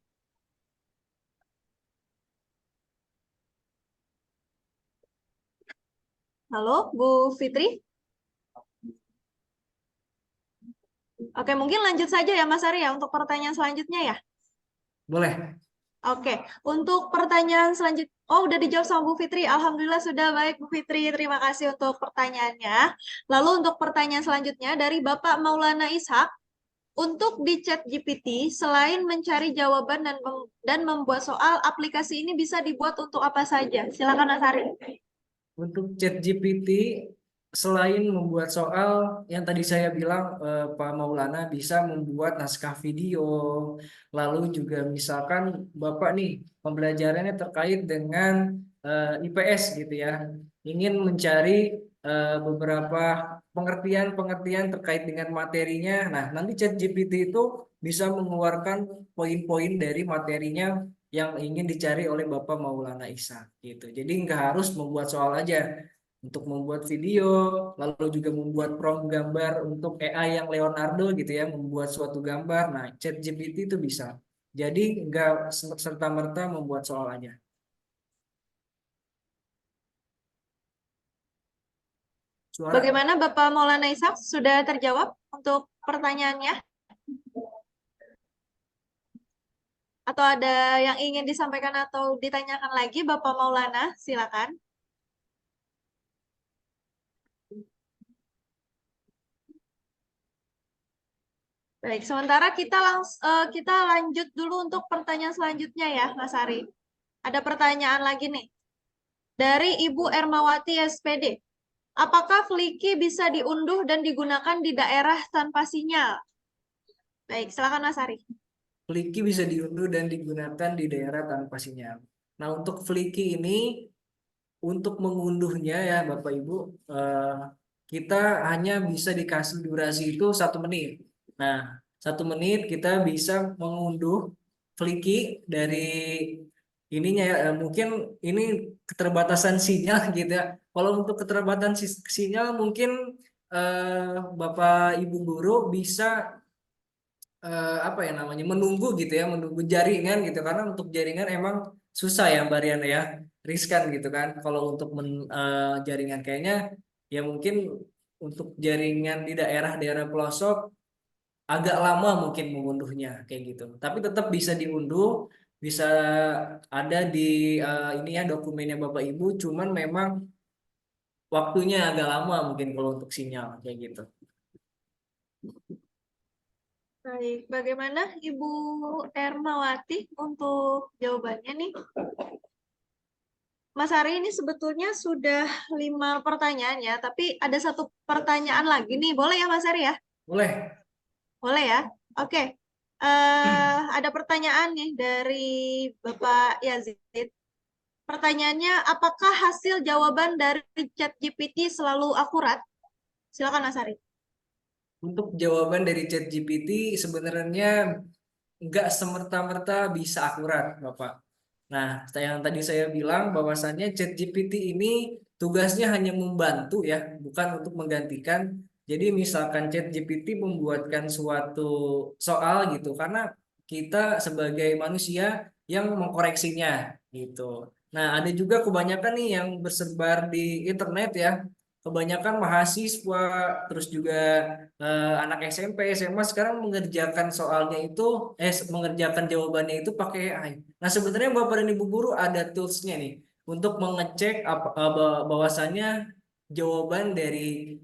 Speaker 1: Halo, Bu Fitri? Oke, mungkin lanjut saja ya Mas Ari ya untuk pertanyaan selanjutnya ya.
Speaker 6: Boleh.
Speaker 1: Oke, untuk pertanyaan selanjutnya, oh udah dijawab sama Bu Fitri. Alhamdulillah sudah baik Bu Fitri. Terima kasih untuk pertanyaannya. Lalu untuk pertanyaan selanjutnya dari Bapak Maulana Ishak. Untuk di chat GPT, selain mencari jawaban dan membuat soal, aplikasi ini bisa dibuat untuk apa saja? Silakan Mas Ari.
Speaker 6: Untuk ChatGPT, selain membuat soal, yang tadi saya bilang Pak Maulana bisa membuat naskah video, lalu juga misalkan Bapak nih pembelajarannya terkait dengan IPS gitu ya, ingin mencari beberapa pengertian-pengertian terkait dengan materinya. Nah, nanti ChatGPT itu bisa mengeluarkan poin-poin dari materinya yang ingin dicari oleh Bapak Maulana Isa gitu. Jadi nggak harus membuat soal aja, untuk membuat video, lalu juga membuat prompt gambar untuk AI yang Leonardo gitu ya, membuat suatu gambar. Nah, ChatGPT itu bisa. Jadi nggak serta-merta membuat soal aja. Suara.
Speaker 1: Bagaimana Bapak Maulana Ishak, sudah terjawab untuk pertanyaannya? Atau ada yang ingin disampaikan atau ditanyakan lagi Bapak Maulana? Silakan. Baik, sementara kita lanjut dulu untuk pertanyaan selanjutnya ya, Mas Ari. Ada pertanyaan lagi nih. Dari Ibu Ermawati SPD. Apakah Flickr bisa diunduh dan digunakan di daerah tanpa sinyal? Baik, silakan Mas Ari.
Speaker 6: Flickr bisa diunduh dan digunakan di daerah tanpa sinyal. Nah, untuk Flickr ini, untuk mengunduhnya ya Bapak Ibu, kita hanya bisa dikasih durasi itu 1 menit. Nah, 1 menit kita bisa mengunduh Flickr dari ininya ya, mungkin ini keterbatasan sinyal gitu ya. Kalau untuk keterbatasan sinyal mungkin Bapak Ibu guru bisa apa ya namanya, menunggu gitu ya, menunggu jaringan gitu, karena untuk jaringan emang susah ya Mbak Riana ya, riskan gitu kan kalau untuk jaringan kayaknya ya, mungkin untuk jaringan di daerah-daerah pelosok agak lama mungkin mengunduhnya kayak gitu, tapi tetap bisa diunduh, bisa ada di ini ya dokumennya Bapak Ibu, cuman memang waktunya agak lama mungkin kalau untuk sinyal kayak gitu.
Speaker 1: Baik, bagaimana Ibu Ermawati untuk jawabannya nih? Mas Ari, ini sebetulnya sudah 5 pertanyaan ya, tapi ada 1 pertanyaan lagi nih. Boleh ya Mas Ari ya?
Speaker 6: Boleh.
Speaker 1: Boleh ya? Oke. Ada pertanyaan nih dari Bapak Yazid. Pertanyaannya, apakah hasil jawaban dari ChatGPT selalu akurat? Silakan Mas Ari.
Speaker 6: Untuk jawaban dari ChatGPT sebenarnya nggak semerta-merta bisa akurat, Bapak. Nah, yang tadi saya bilang bahwasannya ChatGPT ini tugasnya hanya membantu ya, bukan untuk menggantikan. Jadi misalkan ChatGPT membuatkan suatu soal gitu, karena kita sebagai manusia yang mengkoreksinya gitu. Nah, ada juga kebanyakan nih yang bersebar di internet ya, kebanyakan mahasiswa, terus juga anak SMP, SMA sekarang mengerjakan soalnya itu, mengerjakan jawabannya itu pakai AI. Nah, sebenarnya Bapak dan Ibu guru ada toolsnya nih untuk mengecek bahwasannya jawaban dari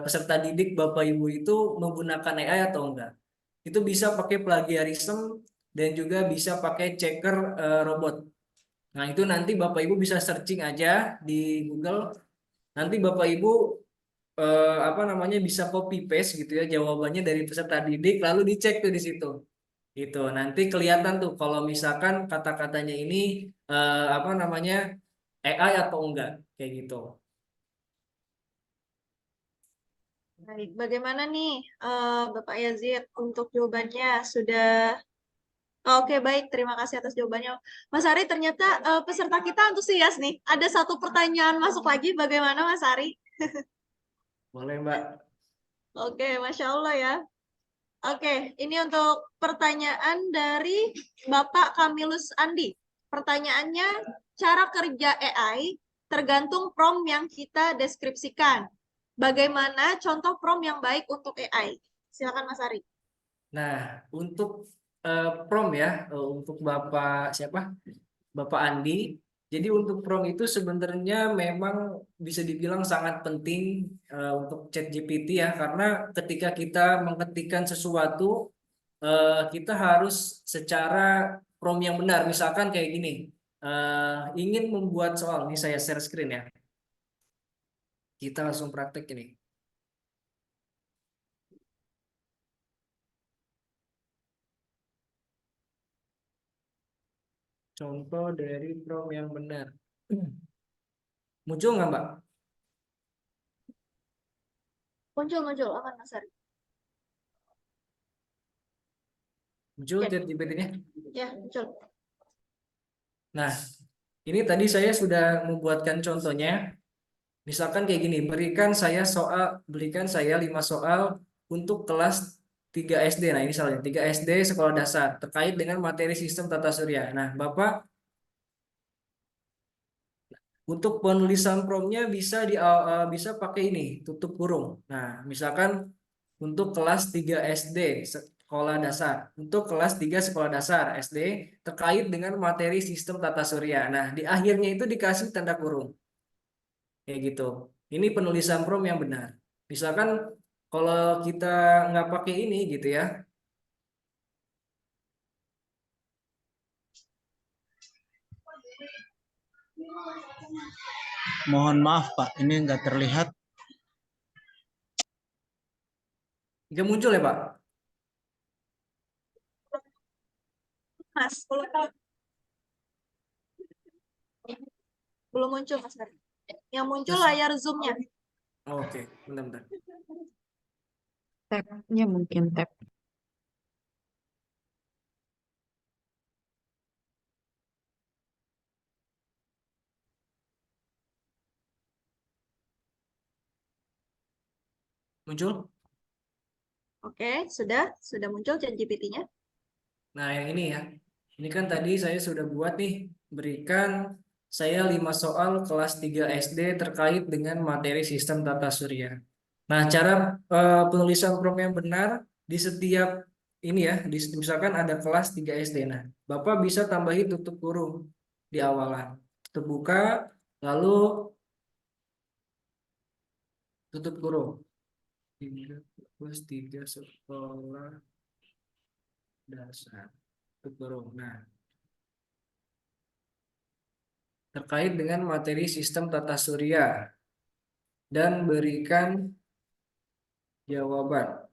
Speaker 6: peserta didik Bapak Ibu itu menggunakan AI atau enggak. Itu bisa pakai plagiarism dan juga bisa pakai checker robot. Nah, itu nanti Bapak Ibu bisa searching aja di Google. Nanti Bapak Ibu apa namanya bisa copy paste gitu ya jawabannya dari peserta didik lalu dicek tuh di situ. Gitu. Nanti kelihatan tuh kalau misalkan kata-katanya ini apa namanya AI atau enggak kayak gitu.
Speaker 1: Baik, bagaimana nih Bapak Yazid untuk jawabannya? Sudah Oke, baik. Terima kasih atas jawabannya. Mas Ari, ternyata peserta kita antusias nih. Ada satu pertanyaan masuk lagi. Bagaimana, Mas Ari?
Speaker 6: Boleh, Mbak.
Speaker 1: Oke, Masya Allah ya. Oke, ini untuk pertanyaan dari Bapak Kamilus Andi. Pertanyaannya, cara kerja AI tergantung prompt yang kita deskripsikan. Bagaimana contoh prompt yang baik untuk AI? Silakan Mas Ari.
Speaker 6: Nah, untuk prompt ya, untuk Bapak siapa? Bapak Andi. Jadi untuk prompt itu sebenarnya memang bisa dibilang sangat penting untuk ChatGPT ya, karena ketika kita mengetikkan sesuatu, kita harus secara prompt yang benar. Misalkan kayak gini, ingin membuat soal, ini saya share screen ya. Kita langsung praktek ini. Contoh dari prompt yang benar. Muncul nggak, Mbak?
Speaker 1: Muncul, muncul. Akan Mas Ari.
Speaker 6: Muncul
Speaker 1: Ya.
Speaker 6: ChatGPT-nya?
Speaker 1: Ya, muncul.
Speaker 6: Nah, ini tadi saya sudah membuatkan contohnya. Misalkan kayak gini, berikan saya 5 soal untuk kelas 3 SD. Nah, ini soalnya 3 SD sekolah dasar terkait dengan materi sistem tata surya. Nah, Bapak untuk penulisan promptnya bisa pakai ini, tutup kurung. Nah, misalkan untuk kelas 3 SD sekolah dasar, untuk kelas 3 sekolah dasar SD terkait dengan materi sistem tata surya. Nah, di akhirnya itu dikasih tanda kurung. Kayak gitu. Ini penulisan prompt yang benar. Misalkan kalau kita nggak pakai ini gitu ya.
Speaker 2: Mohon maaf Pak, ini nggak terlihat.
Speaker 6: Nggak muncul ya Pak?
Speaker 1: Mas, belum muncul Mas Ari. Yang muncul layar Zoom-nya.
Speaker 6: Oke, bentar-bentar.
Speaker 3: Tab-nya mungkin tab.
Speaker 6: Muncul?
Speaker 1: Oke, sudah muncul ChatGPT-nya.
Speaker 6: Nah, yang ini ya. Ini kan tadi saya sudah buat nih, berikan saya 5 soal kelas 3 SD terkait dengan materi sistem tata surya. Nah, cara penulisan prompt yang benar di setiap ini ya, misalkan ada kelas 3 SD. Nah, Bapak bisa tambahin tutup kurung di awalan. Terbuka, lalu tutup kurung. Kelas 3 sekolah dasar. Tutup kurung. Nah, terkait dengan materi sistem tata surya dan berikan jawaban.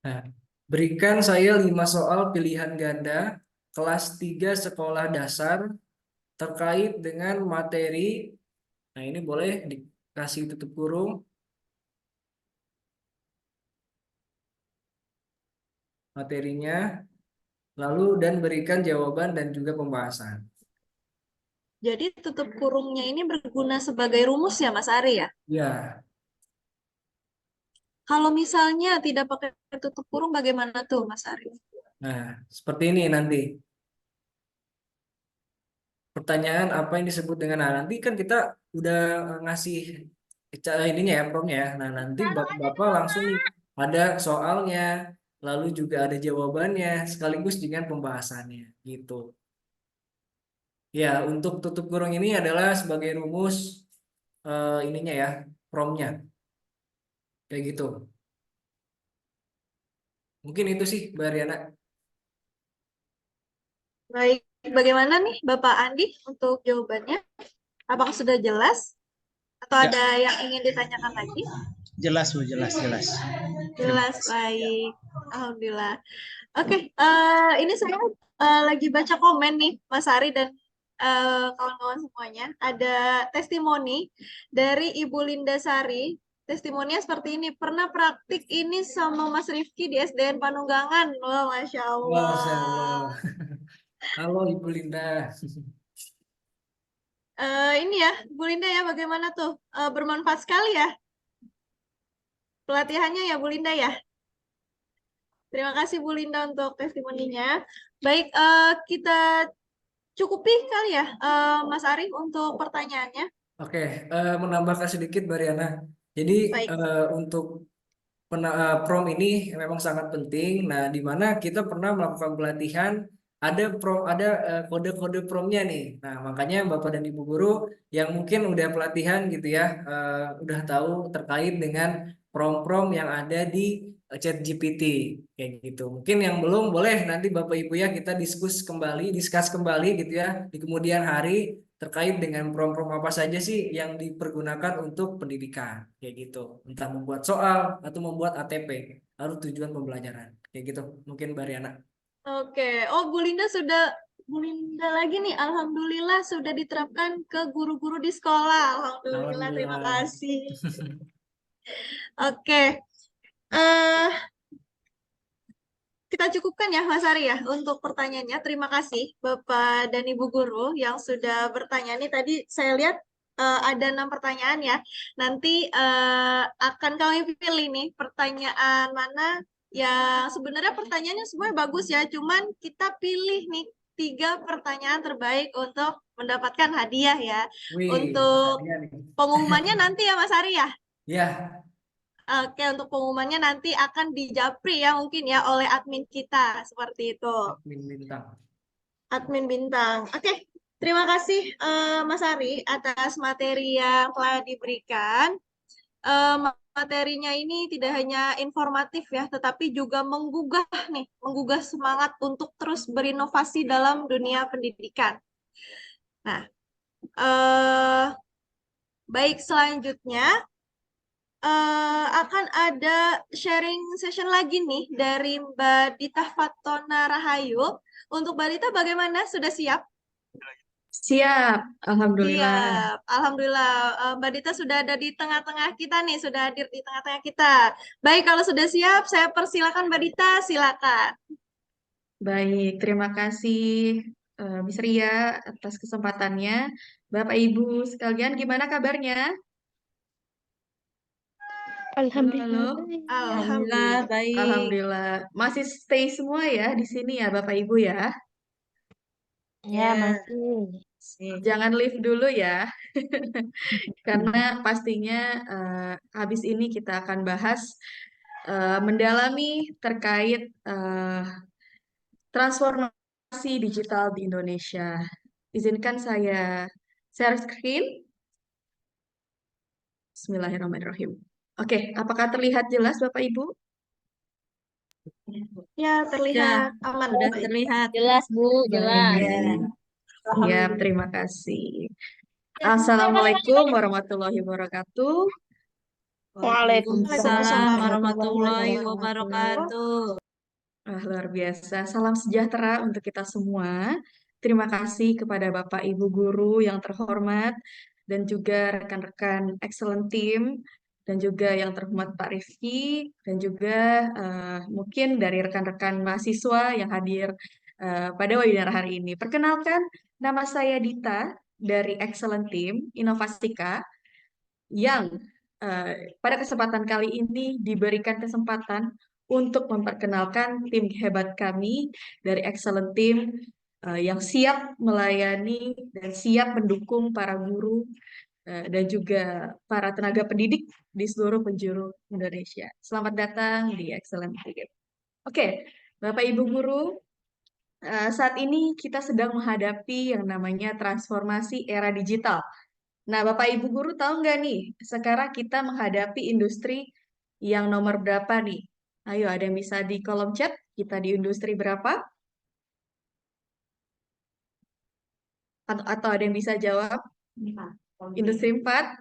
Speaker 6: Nah, berikan saya 5 soal pilihan ganda kelas 3 sekolah dasar terkait dengan materi. Nah, ini boleh dikasih tutup kurung. Materinya, lalu dan berikan jawaban dan juga pembahasan.
Speaker 1: Jadi tutup kurungnya ini berguna sebagai rumus ya, Mas Ari ya?
Speaker 6: Ya,
Speaker 1: Kalau misalnya tidak pakai tutup kurung, bagaimana tuh, Mas Ari?
Speaker 6: nah seperti ini nanti. Pertanyaan apa yang disebut dengan, nah nanti kan kita udah ngasih ininya ya, promnya ya. Nah, nanti Bapak langsung nih ada soalnya, lalu juga ada jawabannya sekaligus dengan pembahasannya gitu. Ya, untuk tutup kurung ini adalah sebagai rumus ininya ya, promnya. Kayak gitu. Mungkin itu sih, Mbak Riana.
Speaker 1: Baik, bagaimana nih Bapak Andi untuk jawabannya? Apakah sudah jelas? Atau
Speaker 8: Ya,
Speaker 1: ada yang ingin ditanyakan lagi?
Speaker 8: jelas Bu, jelas. Terima
Speaker 1: Jelas,
Speaker 8: kasih.
Speaker 1: baik. Alhamdulillah. Oke, ini saya lagi baca komen nih, Mas Ari dan kawan-kawan semuanya. Ada testimoni dari Ibu Linda Sari. Testimoninya seperti ini. Pernah praktik ini sama Mas Rifki di SDN Panunggangan. Wah, Masya
Speaker 6: Masya
Speaker 1: Allah.
Speaker 6: Allah. Halo Ibu Linda.
Speaker 1: Ini ya, Bu Linda ya, bagaimana tuh? Bermanfaat sekali ya pelatihannya ya, Bu Linda ya. Terima kasih Bu Linda untuk testimoninya. Baik, kita cukupi kali ya, Mas Ari untuk pertanyaannya.
Speaker 6: Oke, menambahkan sedikit Mbak Riana. Jadi
Speaker 1: Baik.
Speaker 6: untuk prom ini memang sangat penting. Nah, di mana kita pernah melakukan pelatihan, ada prom, ada kode-kode promnya nih. Nah, makanya Bapak dan Ibu guru yang mungkin udah pelatihan gitu ya, udah tahu terkait dengan prom-prom yang ada di ChatGPT kayak gitu. Mungkin yang belum boleh nanti Bapak Ibu ya kita diskus kembali gitu ya di kemudian hari terkait dengan prom-prom apa saja sih yang dipergunakan untuk pendidikan kayak gitu, entah membuat soal atau membuat ATP harus tujuan pembelajaran kayak gitu. Mungkin Mbak Riana.
Speaker 1: Oke. Oh, Bu Linda lagi nih. Alhamdulillah sudah diterapkan ke guru-guru di sekolah. Alhamdulillah, terima
Speaker 6: Alhamdulillah.
Speaker 1: kasih. Oke. eh Kita cukupkan ya, Mas Ari ya, untuk pertanyaannya. Terima kasih Bapak dan Ibu Guru yang sudah bertanya. Nih tadi saya lihat ada 6 pertanyaan ya. Nanti akan kami pilih nih pertanyaan mana yang sebenarnya pertanyaannya semua bagus ya. Cuman kita pilih nih 3 pertanyaan terbaik untuk mendapatkan hadiah ya.
Speaker 6: Wih,
Speaker 1: Untuk
Speaker 6: hadiah nih.
Speaker 1: pengumumannya nanti ya, Mas Ari ya.
Speaker 6: Ya,
Speaker 1: Oke, untuk pengumumannya nanti akan dijapri ya mungkin ya oleh admin kita seperti itu.
Speaker 6: admin bintang.
Speaker 1: Admin bintang. Oke, terima kasih Mas Ari atas materi yang telah diberikan. Materinya ini tidak hanya informatif ya, tetapi juga menggugah semangat untuk terus berinovasi dalam dunia pendidikan. Nah, baik selanjutnya. Akan ada sharing session lagi nih dari Mbak Dita Fatona Rahayu. Untuk Mbak Dita bagaimana? Sudah siap?
Speaker 4: Siap, alhamdulillah.
Speaker 1: Siap. Alhamdulillah. Mbak Dita sudah ada di tengah-tengah kita nih, sudah hadir di tengah-tengah kita. Baik, kalau sudah siap, saya persilakan Mbak Dita, silakan.
Speaker 4: Baik, terima kasih Miss Ria atas kesempatannya. Bapak Ibu sekalian, gimana kabarnya?
Speaker 3: Alhamdulillah.
Speaker 4: Halo.
Speaker 1: Alhamdulillah baik.
Speaker 4: Alhamdulillah. Masih stay semua ya di sini ya Bapak Ibu ya.
Speaker 3: Ya, masih.
Speaker 4: Jangan leave dulu ya. Karena pastinya habis ini kita akan bahas mendalami terkait transformasi digital di Indonesia. Izinkan saya share screen. Bismillahirrahmanirrahim. Oke, apakah terlihat jelas Bapak Ibu?
Speaker 1: Ya, terlihat aman.
Speaker 4: Sudah
Speaker 1: Baik.
Speaker 4: terlihat.
Speaker 3: Jelas, Bu, jelas.
Speaker 4: Ya, terima kasih. Assalamualaikum warahmatullahi wabarakatuh.
Speaker 3: Waalaikumsalam warahmatullahi wabarakatuh.
Speaker 4: Luar biasa. Salam sejahtera untuk kita semua. Terima kasih kepada Bapak Ibu guru yang terhormat dan juga rekan-rekan excellent team dan juga yang terhormat Pak Rifki dan juga mungkin dari rekan-rekan mahasiswa yang hadir pada webinar hari ini. Perkenalkan, nama saya Dita dari Excellent Team Inovasika yang pada kesempatan kali ini diberikan kesempatan untuk memperkenalkan tim hebat kami dari Excellent Team yang siap melayani dan siap mendukung para guru dan juga para tenaga pendidik di seluruh penjuru Indonesia. Selamat datang di Excellent Team. Oke, Bapak Ibu guru, saat ini kita sedang menghadapi yang namanya transformasi era digital. Nah, Bapak Ibu guru tahu nggak nih, sekarang kita menghadapi industri yang nomor berapa nih? Ayo, ada yang bisa di kolom chat, kita di industri berapa? Atau ada yang bisa jawab? Industri 4?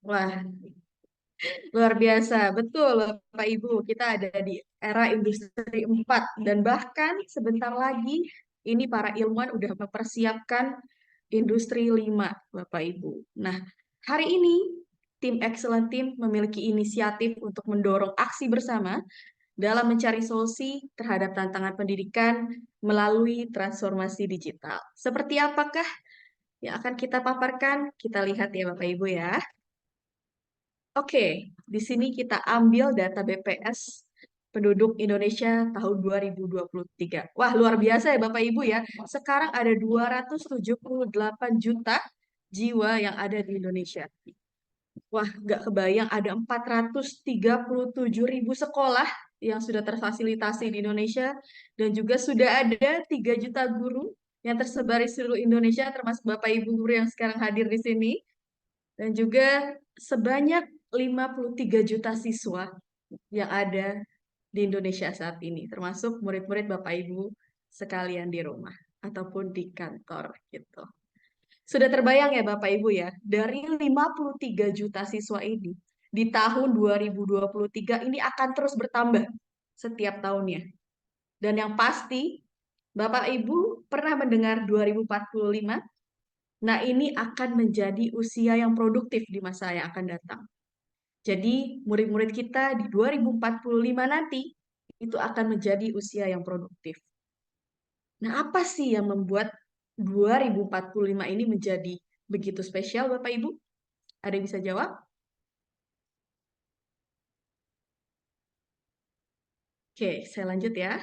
Speaker 4: Wah, luar biasa. Betul, Bapak Ibu, kita ada di era industri 4. Dan bahkan sebentar lagi, ini para ilmuwan udah mempersiapkan industri 5, Bapak Ibu. Nah, hari ini, tim Excellent Team memiliki inisiatif untuk mendorong aksi bersama dalam mencari solusi terhadap tantangan pendidikan melalui transformasi digital. Seperti apakah yang akan kita paparkan? Kita lihat ya Bapak Ibu ya. Oke, di sini kita ambil data BPS penduduk Indonesia tahun 2023. Wah, luar biasa ya Bapak Ibu ya. Sekarang ada 278 juta jiwa yang ada di Indonesia. Wah, nggak kebayang ada 437.000 sekolah yang sudah terfasilitasi di Indonesia dan juga sudah ada 3 juta guru yang tersebar di seluruh Indonesia termasuk Bapak Ibu guru yang sekarang hadir di sini dan juga sebanyak 53 juta siswa yang ada di Indonesia saat ini termasuk murid-murid Bapak Ibu sekalian di rumah ataupun di kantor gitu. Sudah terbayang ya Bapak Ibu ya, dari 53 juta siswa ini, di tahun 2023 ini akan terus bertambah setiap tahunnya. Dan yang pasti, Bapak Ibu pernah mendengar 2045? Nah, ini akan menjadi usia yang produktif di masa yang akan datang. Jadi, murid-murid kita di 2045 nanti, itu akan menjadi usia yang produktif. Nah, apa sih yang membuat 2045 ini menjadi begitu spesial, Bapak Ibu? Ada yang bisa jawab? Oke, saya lanjut ya.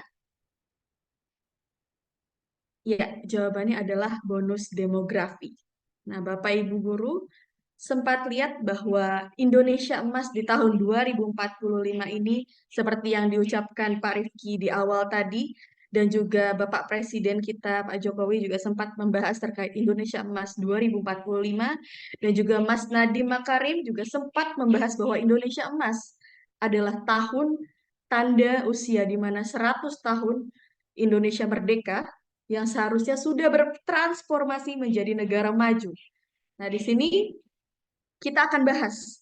Speaker 4: Ya, jawabannya adalah bonus demografi. Nah, Bapak Ibu guru sempat lihat bahwa Indonesia emas di tahun 2045 ini seperti yang diucapkan Pak Rifki di awal tadi, dan juga Bapak Presiden kita, Pak Jokowi juga sempat membahas terkait Indonesia Emas 2045. Dan juga Mas Nadiem Makarim juga sempat membahas bahwa Indonesia Emas adalah tahun tanda usia di mana 100 tahun Indonesia merdeka yang seharusnya sudah bertransformasi menjadi negara maju. Nah, di sini kita akan bahas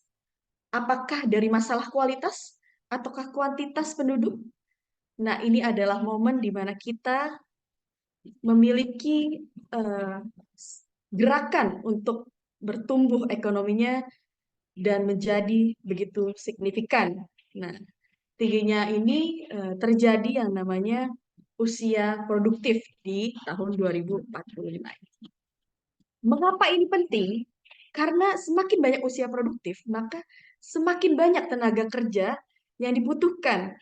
Speaker 4: apakah dari masalah kualitas ataukah kuantitas penduduk. Nah, ini adalah momen di mana kita memiliki gerakan untuk bertumbuh ekonominya dan menjadi begitu signifikan. Nah, tingginya ini terjadi yang namanya usia produktif di tahun 2045. Mengapa ini penting? Karena semakin banyak usia produktif, maka semakin banyak tenaga kerja yang dibutuhkan.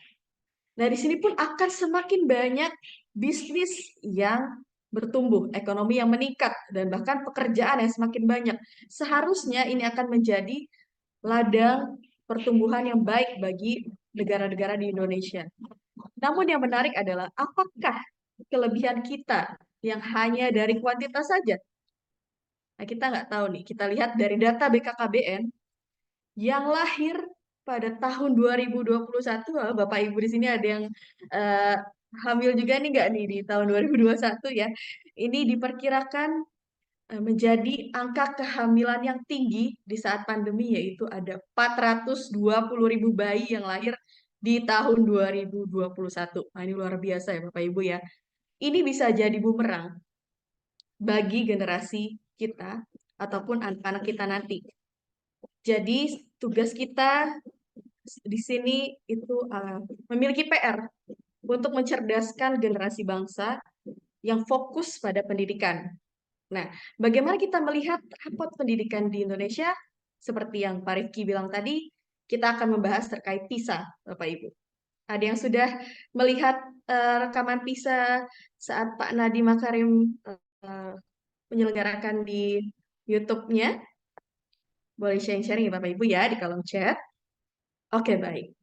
Speaker 4: Nah, di sini pun akan semakin banyak bisnis yang bertumbuh, ekonomi yang meningkat, dan bahkan pekerjaan yang semakin banyak. Seharusnya ini akan menjadi ladang pertumbuhan yang baik bagi negara-negara di Indonesia. Namun yang menarik adalah, apakah kelebihan kita yang hanya dari kuantitas saja? Nah, kita nggak tahu nih. Kita lihat dari data BKKBN yang lahir pada tahun 2021, Bapak Ibu di sini ada yang hamil juga nih nggak nih di tahun 2021 ya. Ini diperkirakan menjadi angka kehamilan yang tinggi di saat pandemi, yaitu ada 420.000 bayi yang lahir di tahun 2021. Nah, ini luar biasa ya Bapak Ibu ya. Ini bisa jadi bumerang bagi generasi kita ataupun anak-anak kita nanti. Jadi tugas kita di sini itu memiliki PR untuk mencerdaskan generasi bangsa yang fokus pada pendidikan. Nah, bagaimana kita melihat rapot pendidikan di Indonesia? Seperti yang Pak Rifki bilang tadi, kita akan membahas terkait PISA, Bapak Ibu. Ada yang sudah melihat rekaman PISA saat Pak Nadiem Makarim menyelenggarakan di YouTube-nya? Boleh sharing-sharing ya Bapak Ibu ya di kolom chat. Oke, baik.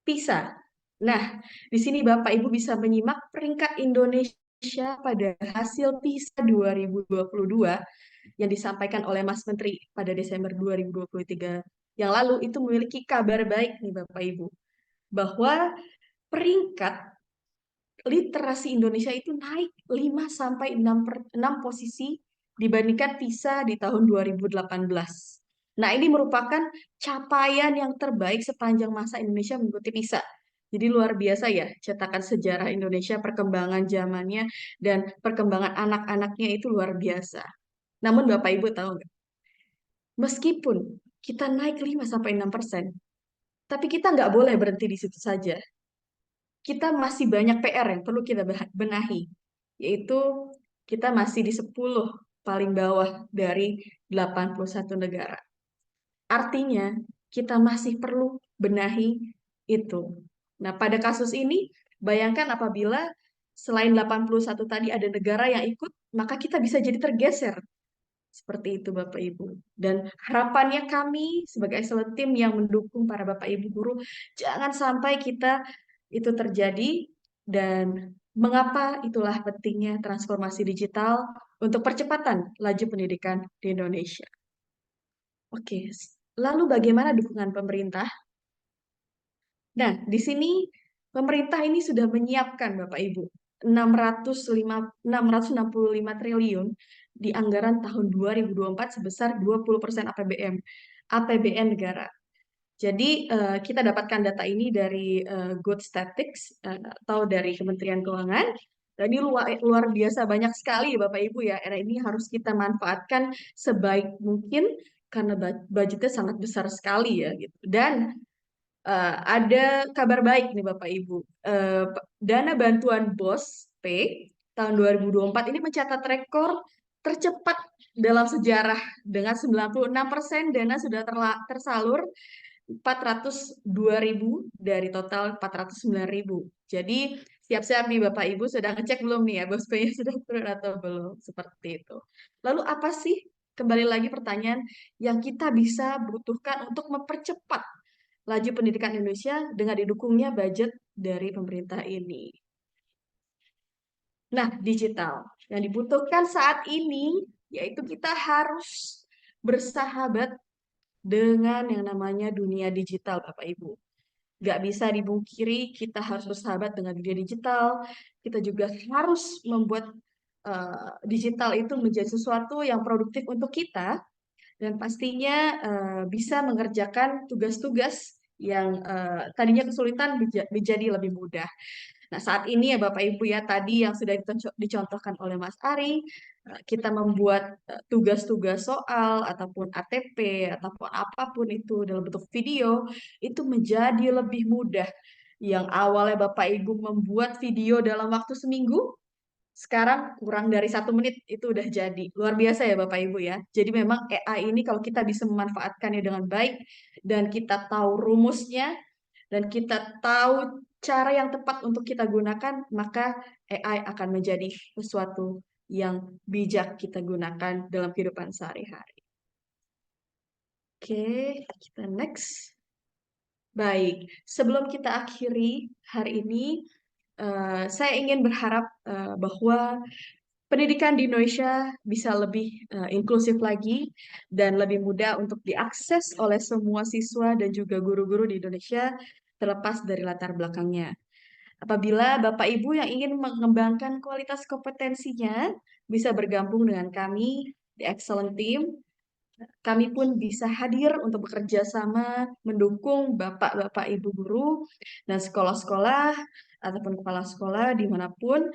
Speaker 4: PISA. Nah, di sini Bapak Ibu bisa menyimak peringkat Indonesia pada hasil PISA 2022 yang disampaikan oleh Mas Menteri pada Desember 2023 yang lalu. Itu memiliki kabar baik nih Bapak Ibu, bahwa peringkat literasi Indonesia itu naik 5-6 posisi dibandingkan PISA di tahun 2018. Nah, ini merupakan capaian yang terbaik sepanjang masa Indonesia mengikuti PISA. Jadi luar biasa ya, cetakan sejarah Indonesia, perkembangan zamannya, dan perkembangan anak-anaknya itu luar biasa. Namun Bapak Ibu tahu nggak? Meskipun kita naik 5-6%, tapi kita nggak boleh berhenti di situ saja. Kita masih banyak PR yang perlu kita benahi, yaitu kita masih di 10 paling bawah dari 81 negara. Artinya, kita masih perlu benahi itu. Nah, pada kasus ini, bayangkan apabila selain 81 tadi ada negara yang ikut, maka kita bisa jadi tergeser. Seperti itu Bapak Ibu. Dan harapannya kami sebagai excellent team yang mendukung para Bapak Ibu guru, jangan sampai kita itu terjadi. Dan mengapa itulah pentingnya transformasi digital untuk percepatan laju pendidikan di Indonesia. Oke, lalu bagaimana dukungan pemerintah? Nah, di sini pemerintah ini sudah menyiapkan Bapak Ibu 665 triliun di anggaran tahun 2024 sebesar 20% APBN negara. Jadi kita dapatkan data ini dari Good Statistics atau dari Kementerian Keuangan. Dan ini luar biasa banyak sekali Bapak Ibu ya. Era ini harus kita manfaatkan sebaik mungkin karena budgetnya sangat besar sekali ya gitu. Dan ada kabar baik nih Bapak Ibu. Dana bantuan BOS P tahun 2024 ini mencatat rekor tercepat dalam sejarah dengan 96% dana sudah tersalur 402.000 dari total 409.000. Jadi siap-siap nih Bapak Ibu, sudah ngecek belum nih ya BOS P-nya sudah turun atau belum? Seperti itu. Lalu apa sih, kembali lagi pertanyaan, yang kita bisa butuhkan untuk mempercepat laju pendidikan Indonesia dengan didukungnya budget dari pemerintah ini? Nah, digital. Yang dibutuhkan saat ini, yaitu kita harus bersahabat dengan yang namanya dunia digital, Bapak Ibu. Nggak bisa dibungkiri, kita harus bersahabat dengan dunia digital. Kita juga harus membuat digital itu menjadi sesuatu yang produktif untuk kita, dan pastinya bisa mengerjakan tugas-tugas yang tadinya kesulitan menjadi lebih mudah. Nah, saat ini ya Bapak Ibu ya, tadi yang sudah dicontohkan oleh Mas Ari, kita membuat tugas-tugas soal ataupun ATP ataupun apapun itu dalam bentuk video, itu menjadi lebih mudah. Yang awalnya Bapak Ibu membuat video dalam waktu seminggu, sekarang kurang dari 1 menit itu udah jadi. Luar biasa ya Bapak Ibu ya. Jadi memang AI ini kalau kita bisa memanfaatkannya dengan baik, dan kita tahu rumusnya, dan kita tahu cara yang tepat untuk kita gunakan, maka AI akan menjadi sesuatu yang bijak kita gunakan dalam kehidupan sehari-hari. Oke, kita next. Baik, sebelum kita akhiri hari ini, saya ingin berharap bahwa pendidikan di Indonesia bisa lebih inklusif lagi dan lebih mudah untuk diakses oleh semua siswa dan juga guru-guru di Indonesia, terlepas dari latar belakangnya. Apabila Bapak Ibu yang ingin mengembangkan kualitas kompetensinya, bisa bergabung dengan kami di Excellent Team, kami pun bisa hadir untuk bekerja sama mendukung Bapak-Bapak Ibu guru dan sekolah-sekolah ataupun kepala sekolah dimanapun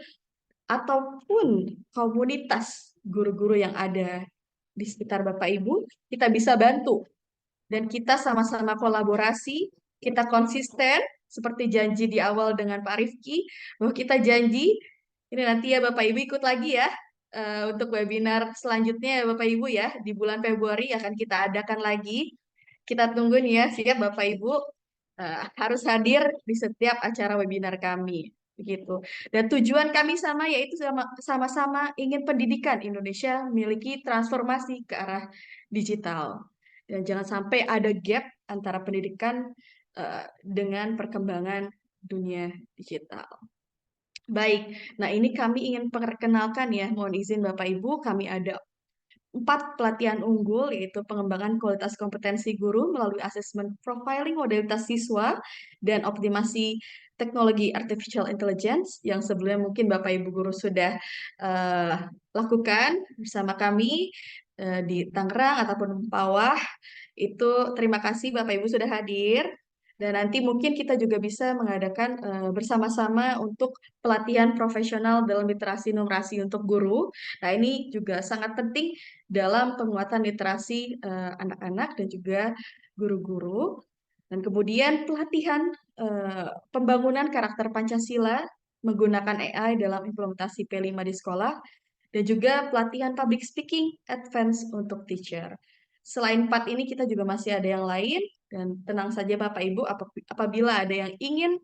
Speaker 4: ataupun komunitas guru-guru yang ada di sekitar Bapak Ibu, kita bisa bantu dan kita sama-sama kolaborasi, kita konsisten seperti janji di awal dengan Pak Rifki bahwa kita janji ini nanti ya Bapak Ibu ikut lagi ya untuk webinar selanjutnya ya Bapak Ibu ya di bulan Februari akan kita adakan lagi. Kita tunggu nih ya, siap Bapak Ibu harus hadir di setiap acara webinar kami. Begitu. Dan tujuan kami sama yaitu sama-sama ingin pendidikan Indonesia memiliki transformasi ke arah digital. Dan jangan sampai ada gap antara pendidikan dengan perkembangan dunia digital. Baik, nah ini kami ingin perkenalkan ya, mohon izin Bapak Ibu, kami ada 4 pelatihan unggul, yaitu pengembangan kualitas kompetensi guru melalui asesmen profiling modalitas siswa dan optimasi teknologi artificial intelligence yang sebelumnya mungkin Bapak Ibu guru sudah lakukan bersama kami di Tangerang ataupun Pawah. Itu terima kasih Bapak Ibu sudah hadir. Dan nanti mungkin kita juga bisa mengadakan bersama-sama untuk pelatihan profesional dalam literasi numerasi untuk guru. Nah, ini juga sangat penting dalam penguatan literasi anak-anak dan juga guru-guru. Dan kemudian pelatihan pembangunan karakter Pancasila menggunakan AI dalam implementasi P5 di sekolah. Dan juga pelatihan public speaking advance untuk teacher. Selain 4 ini kita juga masih ada yang lain. Dan tenang saja Bapak Ibu, apabila ada yang ingin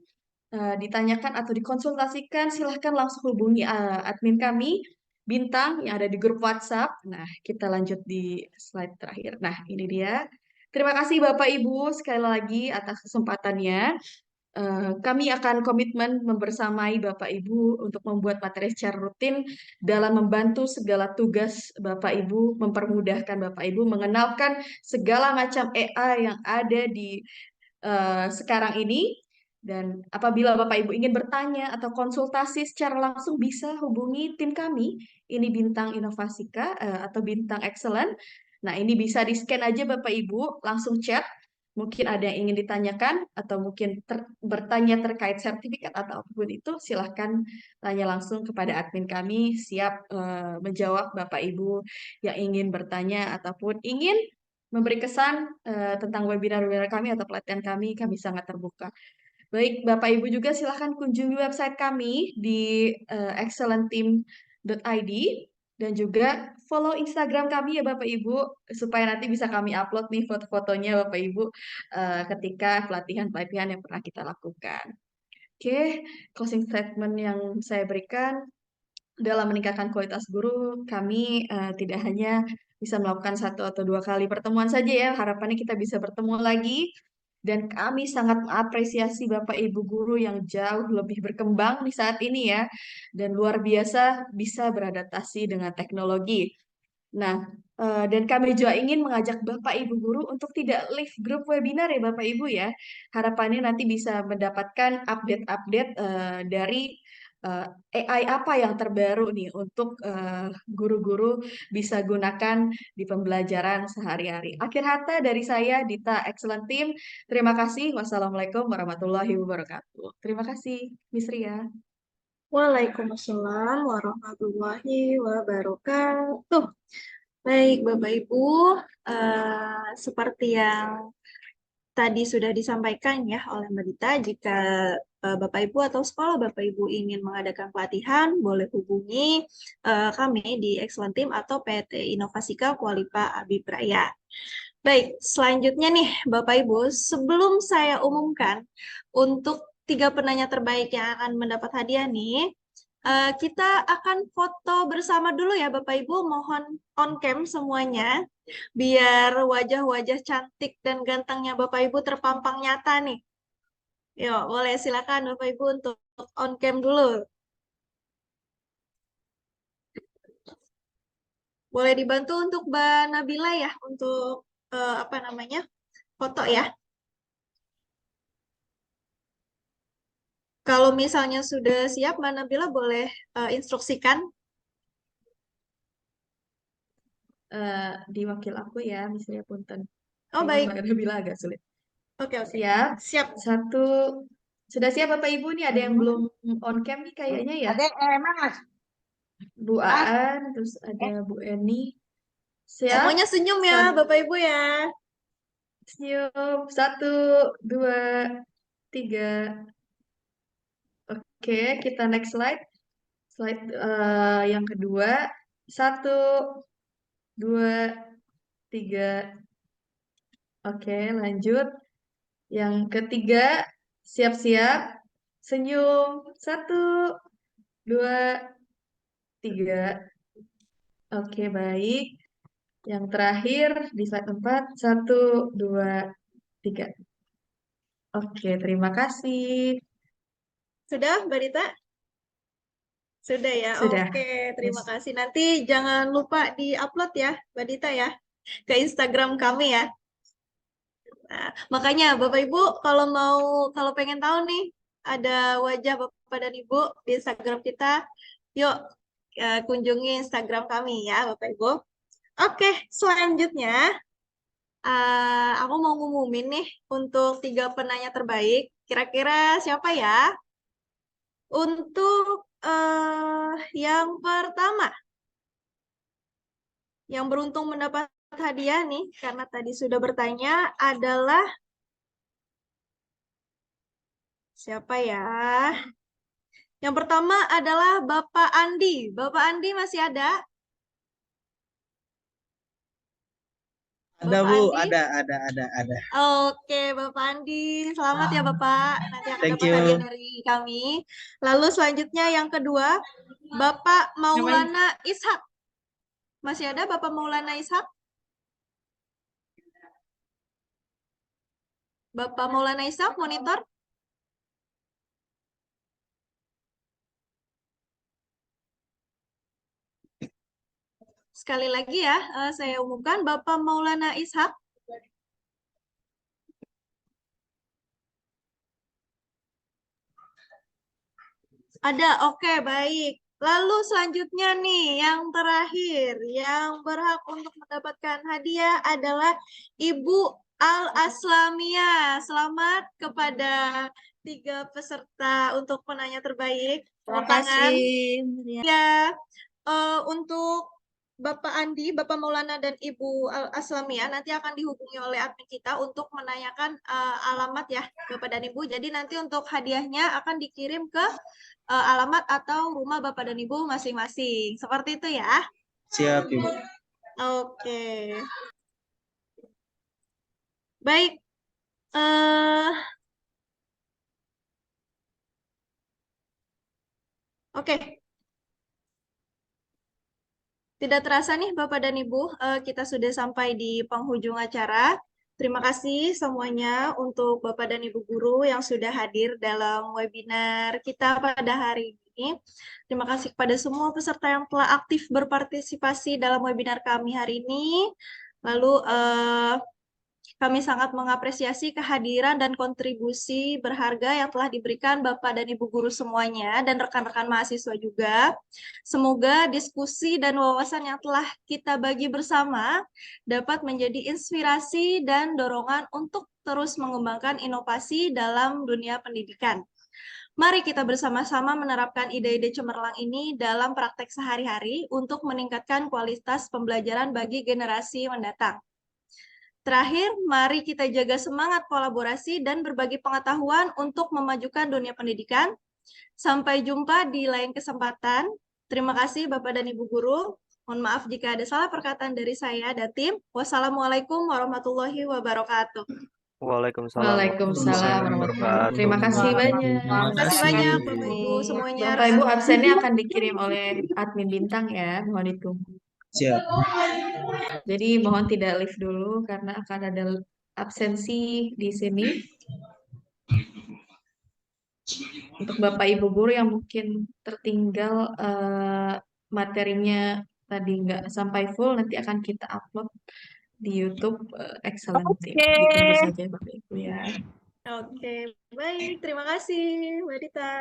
Speaker 4: ditanyakan atau dikonsultasikan, silahkan langsung hubungi admin kami, Bintang, yang ada di grup WhatsApp. Nah, kita lanjut di slide terakhir. Nah, ini dia. Terima kasih Bapak Ibu sekali lagi atas kesempatannya. Kami akan komitmen membersamai Bapak Ibu untuk membuat materi secara rutin dalam membantu segala tugas Bapak Ibu, mempermudahkan Bapak Ibu, mengenalkan segala macam AI yang ada di sekarang ini. Dan apabila Bapak Ibu ingin bertanya atau konsultasi secara langsung bisa hubungi tim kami. Ini Bintang Inovasika atau Bintang Excellent. Nah, ini bisa di-scan aja Bapak Ibu, langsung chat. Mungkin ada yang ingin ditanyakan atau mungkin bertanya terkait sertifikat atau apapun itu, silahkan tanya langsung kepada admin kami, siap menjawab Bapak Ibu yang ingin bertanya ataupun ingin memberi kesan tentang webinar-webinar kami atau pelatihan kami sangat terbuka. Baik, Bapak Ibu juga silahkan kunjungi website kami di excellentteam.id dan juga follow Instagram kami ya Bapak Ibu supaya nanti bisa kami upload nih foto-fotonya Bapak Ibu ketika pelatihan-pelatihan yang pernah kita lakukan. Oke, closing statement yang saya berikan dalam meningkatkan kualitas guru, kami tidak hanya bisa melakukan 1 atau 2 kali pertemuan saja ya, harapannya kita bisa bertemu lagi. Dan kami sangat mengapresiasi Bapak Ibu guru yang jauh lebih berkembang di saat ini ya, dan luar biasa bisa beradaptasi dengan teknologi. Nah, dan kami juga ingin mengajak Bapak Ibu guru untuk tidak leave grup webinar ya Bapak Ibu ya. Harapannya nanti bisa mendapatkan update-update dari AI apa yang terbaru nih untuk guru-guru bisa gunakan di pembelajaran sehari-hari. Akhir kata dari saya, Dita Excellent Team. Terima kasih. Wassalamualaikum warahmatullahi wabarakatuh. Terima kasih, Miss Ria.
Speaker 1: Waalaikumsalam warahmatullahi wabarakatuh. Baik, Bapak Ibu, seperti yang tadi sudah disampaikan ya oleh Mbak Dita, jika Bapak Ibu atau sekolah Bapak Ibu ingin mengadakan pelatihan, boleh hubungi kami di Excellent Team atau PT Inovasika Kualipa Abipraya. Baik, selanjutnya nih Bapak Ibu, sebelum saya umumkan untuk 3 penanya terbaik yang akan mendapat hadiah nih, kita akan foto bersama dulu ya Bapak Ibu, mohon on cam semuanya, biar wajah-wajah cantik dan gantengnya Bapak Ibu terpampang nyata nih. Yuk, boleh silakan Bapak Ibu untuk on cam dulu. Boleh dibantu untuk Mbak Nabila ya, untuk foto ya. Kalau misalnya sudah siap, Mbak Nabila boleh instruksikan.
Speaker 4: di wakil aku ya, misalnya punten.
Speaker 1: Oh,
Speaker 4: Kayaknya
Speaker 1: baik.
Speaker 4: Mbak Nabila agak sulit.
Speaker 1: Oke, oke.
Speaker 4: Siap.
Speaker 1: Siap.
Speaker 4: Satu. Sudah siap Bapak Ibu nih? Ada yang belum on cam nih kayaknya ya.
Speaker 8: Mas.
Speaker 4: Bu Aan, terus ada Bu Eni. Siap?
Speaker 1: Semuanya senyum ya, Bapak Ibu ya.
Speaker 4: Senyum. Satu, dua, tiga. Oke, kita next slide. Slide yang kedua. Satu, dua, tiga. Oke, lanjut. Yang ketiga, siap-siap. Senyum. Satu, dua, tiga. Oke, baik. Yang terakhir di slide 4. Satu, dua, tiga. Oke, terima kasih.
Speaker 1: Sudah, Mbak Dita? Sudah ya?
Speaker 4: Sudah.
Speaker 1: Oke, terima
Speaker 4: Yes.
Speaker 1: kasih. Nanti jangan lupa di-upload ya, Mbak Dita ya, ke Instagram kami ya. Nah, makanya Bapak Ibu kalau pengen tahu nih ada wajah Bapak dan Ibu di Instagram kita, yuk kunjungi Instagram kami ya Bapak Ibu. Oke, selanjutnya aku mau ngumumin nih untuk 3 penanya terbaik. Kira-kira siapa ya? Untuk yang pertama, yang beruntung mendapat hadiah nih, karena tadi sudah bertanya, adalah siapa ya? Yang pertama adalah Bapak Andi. Bapak Andi masih ada?
Speaker 8: Ada
Speaker 1: Bapak
Speaker 8: Bu,
Speaker 1: Andi?
Speaker 8: ada.
Speaker 1: Oke, Bapak Andi. Selamat ya Bapak. Nanti akan
Speaker 8: Thank
Speaker 1: dapat
Speaker 8: you.
Speaker 1: hadiah dari kami. Lalu selanjutnya yang kedua, Bapak Maulana Ishak. Masih ada Bapak Maulana Ishak? Bapak Maulana Ishak, monitor? Sekali lagi ya, saya umumkan Bapak Maulana Ishak. Ada, oke, baik. Lalu selanjutnya nih, yang terakhir, yang berhak untuk mendapatkan hadiah adalah Ibu Al-Aslamia. Selamat kepada 3 peserta untuk penanya terbaik.
Speaker 3: Terima
Speaker 1: Tepuk tangan.
Speaker 3: kasih.
Speaker 1: Ya, untuk Bapak Andi, Bapak Maulana, dan Ibu Aslamia nanti akan dihubungi oleh admin kita untuk menanyakan alamat ya Bapak dan Ibu. Jadi nanti untuk hadiahnya akan dikirim ke alamat atau rumah Bapak dan Ibu masing-masing. Seperti itu ya.
Speaker 8: Siap Ibu.
Speaker 1: Oke. Baik. Oke. Tidak terasa nih Bapak dan Ibu, kita sudah sampai di penghujung acara. Terima kasih semuanya untuk Bapak dan Ibu guru yang sudah hadir dalam webinar kita pada hari ini. Terima kasih kepada semua peserta yang telah aktif berpartisipasi dalam webinar kami hari ini. Lalu kami sangat mengapresiasi kehadiran dan kontribusi berharga yang telah diberikan Bapak dan Ibu guru semuanya dan rekan-rekan mahasiswa juga. Semoga diskusi dan wawasan yang telah kita bagi bersama dapat menjadi inspirasi dan dorongan untuk terus mengembangkan inovasi dalam dunia pendidikan. Mari kita bersama-sama menerapkan ide-ide cemerlang ini dalam praktek sehari-hari untuk meningkatkan kualitas pembelajaran bagi generasi mendatang. Terakhir, mari kita jaga semangat kolaborasi dan berbagi pengetahuan untuk memajukan dunia pendidikan. Sampai jumpa di lain kesempatan. Terima kasih Bapak dan Ibu Guru. Mohon maaf jika ada salah perkataan dari saya dan tim. Wassalamualaikum warahmatullahi wabarakatuh.
Speaker 5: Waalaikumsalam
Speaker 4: Waalaikumsalam warahmatullahi wabarakatuh. Terima kasih banyak.
Speaker 1: Terima kasih banyak Bapak Ibu semuanya.
Speaker 4: Bapak Ibu absennya akan dikirim oleh admin bintang ya, mohon ditunggu.
Speaker 8: Siap.
Speaker 4: Jadi mohon tidak live dulu karena akan ada absensi di sini. Untuk Bapak Ibu guru yang mungkin tertinggal materinya tadi nggak sampai full, nanti akan kita upload di YouTube Excellent Team. Ditunggu saja Bapak Ibu ya.
Speaker 1: Oke, baik. Terima kasih Mbak Dita.